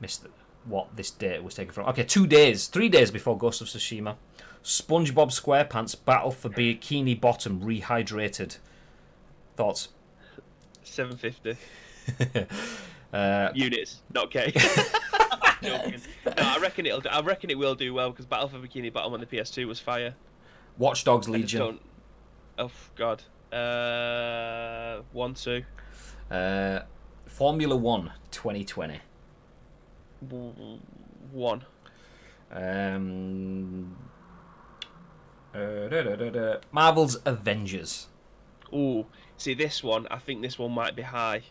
missed what this date was taken from. Okay, 3 days before Ghost of Tsushima. SpongeBob SquarePants Battle for Bikini Bottom Rehydrated. Thoughts? 750 units, not K. Joking. No, I reckon it will do well because Battle for Bikini Bottom on the PS2 was fire. Watch Dogs Legion. Oh God. 1, 2. Formula 1 2020. 1. Marvel's Avengers. Ooh, see this one. I think this one might be high.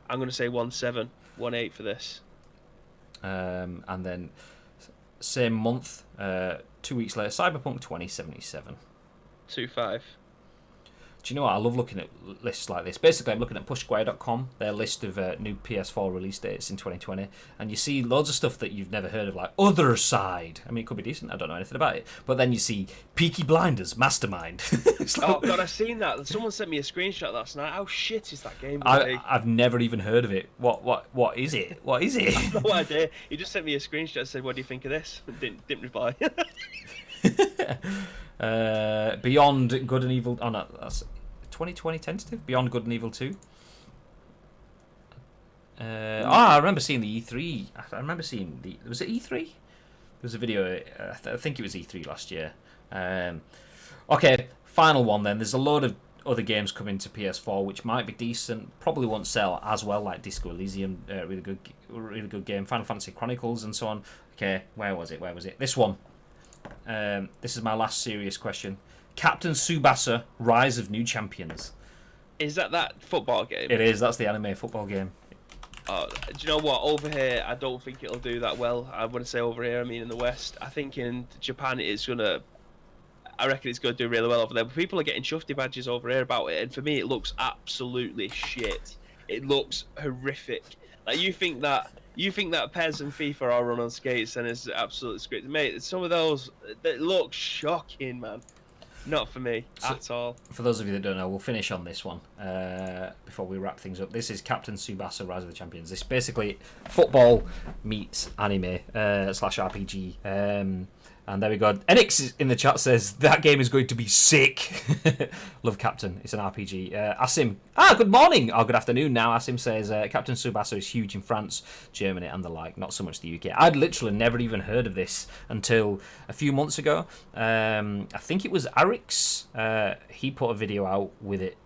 I'm going to say 1.7, 1.8 for this. And then same month, 2 weeks later, Cyberpunk 2077. 2.5. Do you know what? I love looking at lists like this. Basically, I'm looking at pushsquare.com, their list of new PS4 release dates in 2020, and you see loads of stuff that you've never heard of, like Other Side. I mean, it could be decent. I don't know anything about it. But then you see Peaky Blinders, Mastermind. Oh, God, I've seen that. Someone sent me a screenshot last night. How shit is that game? I've never even heard of it. What is it? What is it? I have no idea. He just sent me a screenshot and said, "What do you think of this?" Didn't reply. Beyond Good and Evil. Oh, no, that's 2020 tentative. Beyond Good and Evil 2. I remember seeing the E3. I remember seeing the. Was it E3? There was a video. I think it was E3 last year. Okay, final one then. There's a load of other games coming to PS4 which might be decent. Probably won't sell as well, like Disco Elysium, really good game. Final Fantasy Chronicles and so on. Okay, where was it? This one. This is my last serious question. Captain Tsubasa: Rise of New Champions. Is that football game? It is. That's the anime football game. Do you know what? Over here, I don't think it'll do that well. I wouldn't say over here. I mean, in the West. I think in Japan, I reckon it's going to do really well over there. But people are getting shufty badges over here about it, and for me, it looks absolutely shit. It looks horrific. Like you think that PES and FIFA are run on skates, and it's absolutely scripted, mate. Some of those that look shocking, man. Not for me at all. For those of you that don't know, we'll finish on this one before we wrap things up. This is Captain Tsubasa: Rise of the Champions. This basically football meets anime / RPG. And there we go. Enix in the chat says that game is going to be sick. Love Captain. It's an RPG. Asim. Good morning. Or good afternoon now. Asim says Captain Tsubasa is huge in France, Germany, and the like. Not so much the UK. I'd literally never even heard of this until a few months ago. I think it was Arix. He put a video out with it.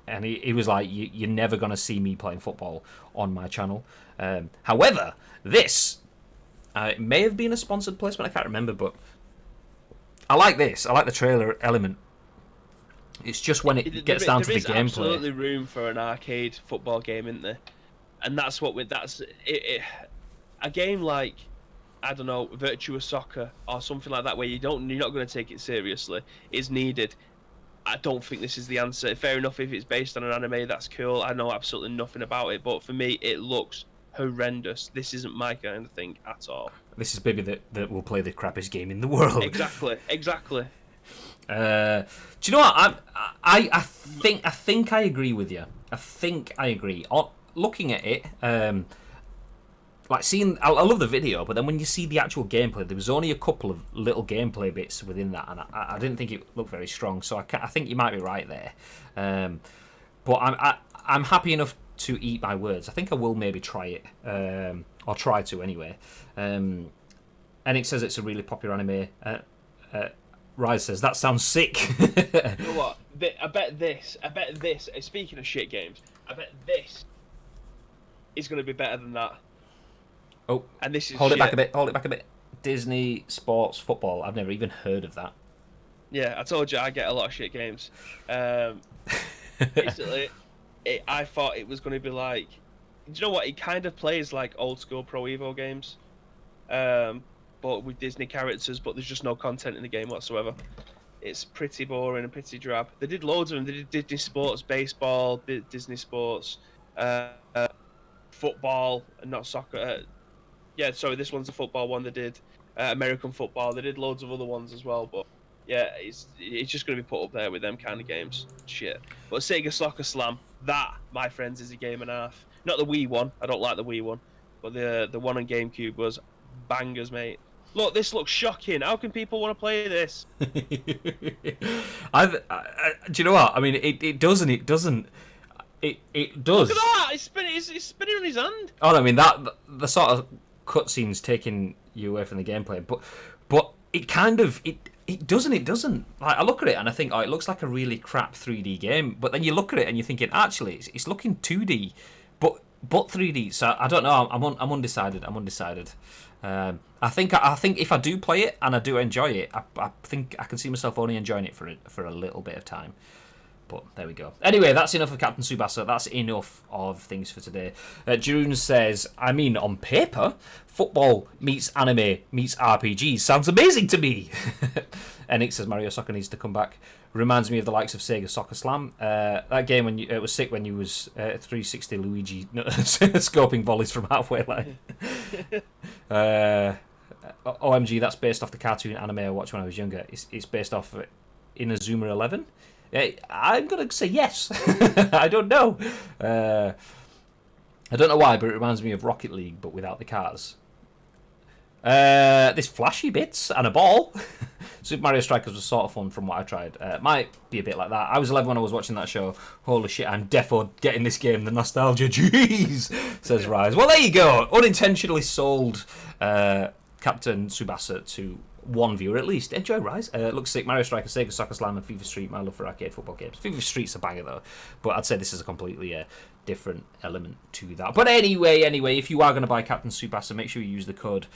And he was like, you're never going to see me playing football on my channel. However, this... it may have been a sponsored placement, I can't remember, but I like this. I like the trailer element. It's just when it gets down to the gameplay. There is absolutely room for an arcade football game, isn't there? And that's what a game like, I don't know, Virtua Soccer or something like that, where you're not going to take it seriously, is needed. I don't think this is the answer. Fair enough, if it's based on an anime, that's cool. I know absolutely nothing about it, but for me, it looks horrendous. This isn't my kind of thing at all. This is baby that will play the crappiest game in the world. Exactly. Do you know what? I think I agree with you. I think I agree. Looking at it, like seeing, I love the video, but then when you see the actual gameplay, there was only a couple of little gameplay bits within that, and I didn't think it looked very strong. So I think you might be right there. But I'm happy enough to eat my words. I think I will maybe try it, or try to anyway. And it says it's a really popular anime. Rise says that sounds sick. You know what? I bet this. Speaking of shit games, I bet this is going to be better than that. Oh, and this is hold it back a bit. Disney Sports Football. I've never even heard of that. Yeah, I told you I get a lot of shit games. Basically, I thought it was going to be like, do you know what? It kind of plays like old school Pro Evo games, but with Disney characters. But there's just no content in the game whatsoever. It's pretty boring and pretty drab. They did loads of them. They did Disney Sports, baseball, Disney Sports, football, and not soccer. Yeah, sorry, this one's a football one. They did American football. They did loads of other ones as well. But yeah, it's just going to be put up there with them kind of games. Shit. But Sega Soccer Slam, that, my friends, is a game and a half. Not the Wii one. I don't like the Wii one. But the one on GameCube was bangers, mate. Look, this looks shocking. How can people want to play this? Do you know what? I mean, it does and it doesn't. It does. Look at that! It's spinning on his hand. Oh, no, I mean the sort of cutscenes taking you away from the gameplay, but it kind of it does and it doesn't. Like, I look at it and I think, oh, it looks like a really crap 3D game. But then you look at it and you're thinking, actually, it's looking 2D, but 3D. So I don't know. I'm undecided. I think if I do play it and I do enjoy it, I think I can see myself only enjoying it for a little bit of time. But there we go. Anyway, that's enough of Captain Tsubasa. That's enough of things for today. June says, I mean, on paper, football meets anime meets RPG. Sounds amazing to me. Nick says Mario Soccer needs to come back. Reminds me of the likes of Sega Soccer Slam. That game when it was sick when you was 360 Luigi scoping volleys from halfway line. OMG, that's based off the cartoon anime I watched when I was younger. It's based off Inazuma 11. I'm going to say yes. I don't know. I don't know why, but it reminds me of Rocket League, but without the cars. There's flashy bits and a ball. Super Mario Strikers was sort of fun from what I tried. Might be a bit like that. I was 11 when I was watching that show. Holy shit, I'm defo getting this game. The nostalgia. Jeez, says Rise. Well, there you go. Unintentionally sold Captain Tsubasa to one viewer at least. Enjoy, Rise. Looks sick. Mario Strikers, Sega Soccer Slam, and FIFA Street. My love for arcade football games. FIFA Street's a banger though, but I'd say this is a completely different element to that. But anyway, if you are going to buy Captain Tsubasa, make sure you use the code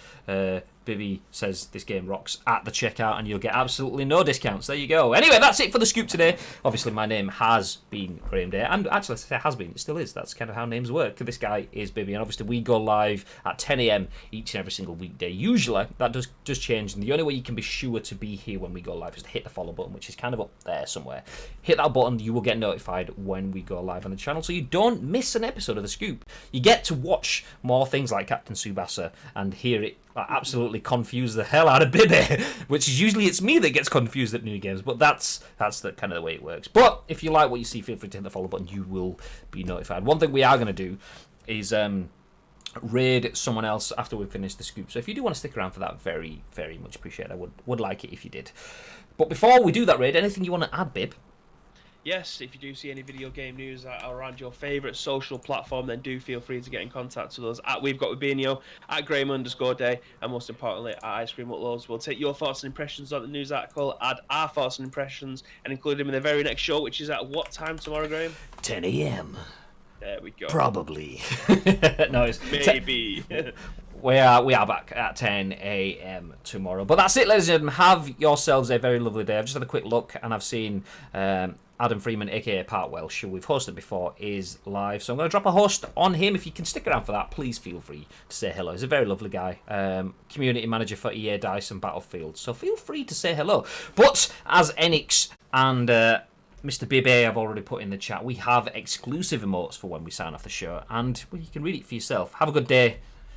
Bibby says this game rocks at the checkout, and you'll get absolutely no discounts. There you go. Anyway, that's it for the scoop today. Obviously, my name has been Graham Day, and actually, it has been. It still is. That's kind of how names work. This guy is Bibby, and obviously, we go live at 10 a.m. each and every single weekday. Usually, that does change, and the only way you can be sure to be here when we go live is to hit the follow button, which is kind of up there somewhere. Hit that button, you will get notified when we go live on the channel, so you don't miss an episode of the scoop. You get to watch more things like Captain Tsubasa and hear it absolutely confuse the hell out of Bibby, which is usually it's me that gets confused at new games, but that's the kind of the way it works. But if you like what you see, feel free to hit the follow button. You will be notified. One thing we are going to do is raid someone else after we finish the scoop. So if you do want to stick around for that, very, very much appreciate it. I would like it if you did. But before we do that raid, anything you want to add, Bib? Yes, if you do see any video game news around your favourite social platform, then do feel free to get in contact with us at We've Got Webinio, at Graham_Day, and most importantly, at Ice Cream Uploads. We'll take your thoughts and impressions on the news article, add our thoughts and impressions, and include them in the very next show, which is at what time tomorrow, Graham? 10 a.m. There we go. Probably. No, it's maybe. We are back at 10 a.m. tomorrow. But that's it, ladies and gentlemen. Have yourselves a very lovely day. I've just had a quick look, and I've seen Adam Freeman, a.k.a. Part Welsh, who we've hosted before, is live. So I'm going to drop a host on him. If you can stick around for that, please feel free to say hello. He's a very lovely guy. Community manager for EA Dice and Battlefield. So feel free to say hello. But as Enix and Mr. Bibby have already put in the chat, we have exclusive emotes for when we sign off the show. And well, you can read it for yourself. Have a good day.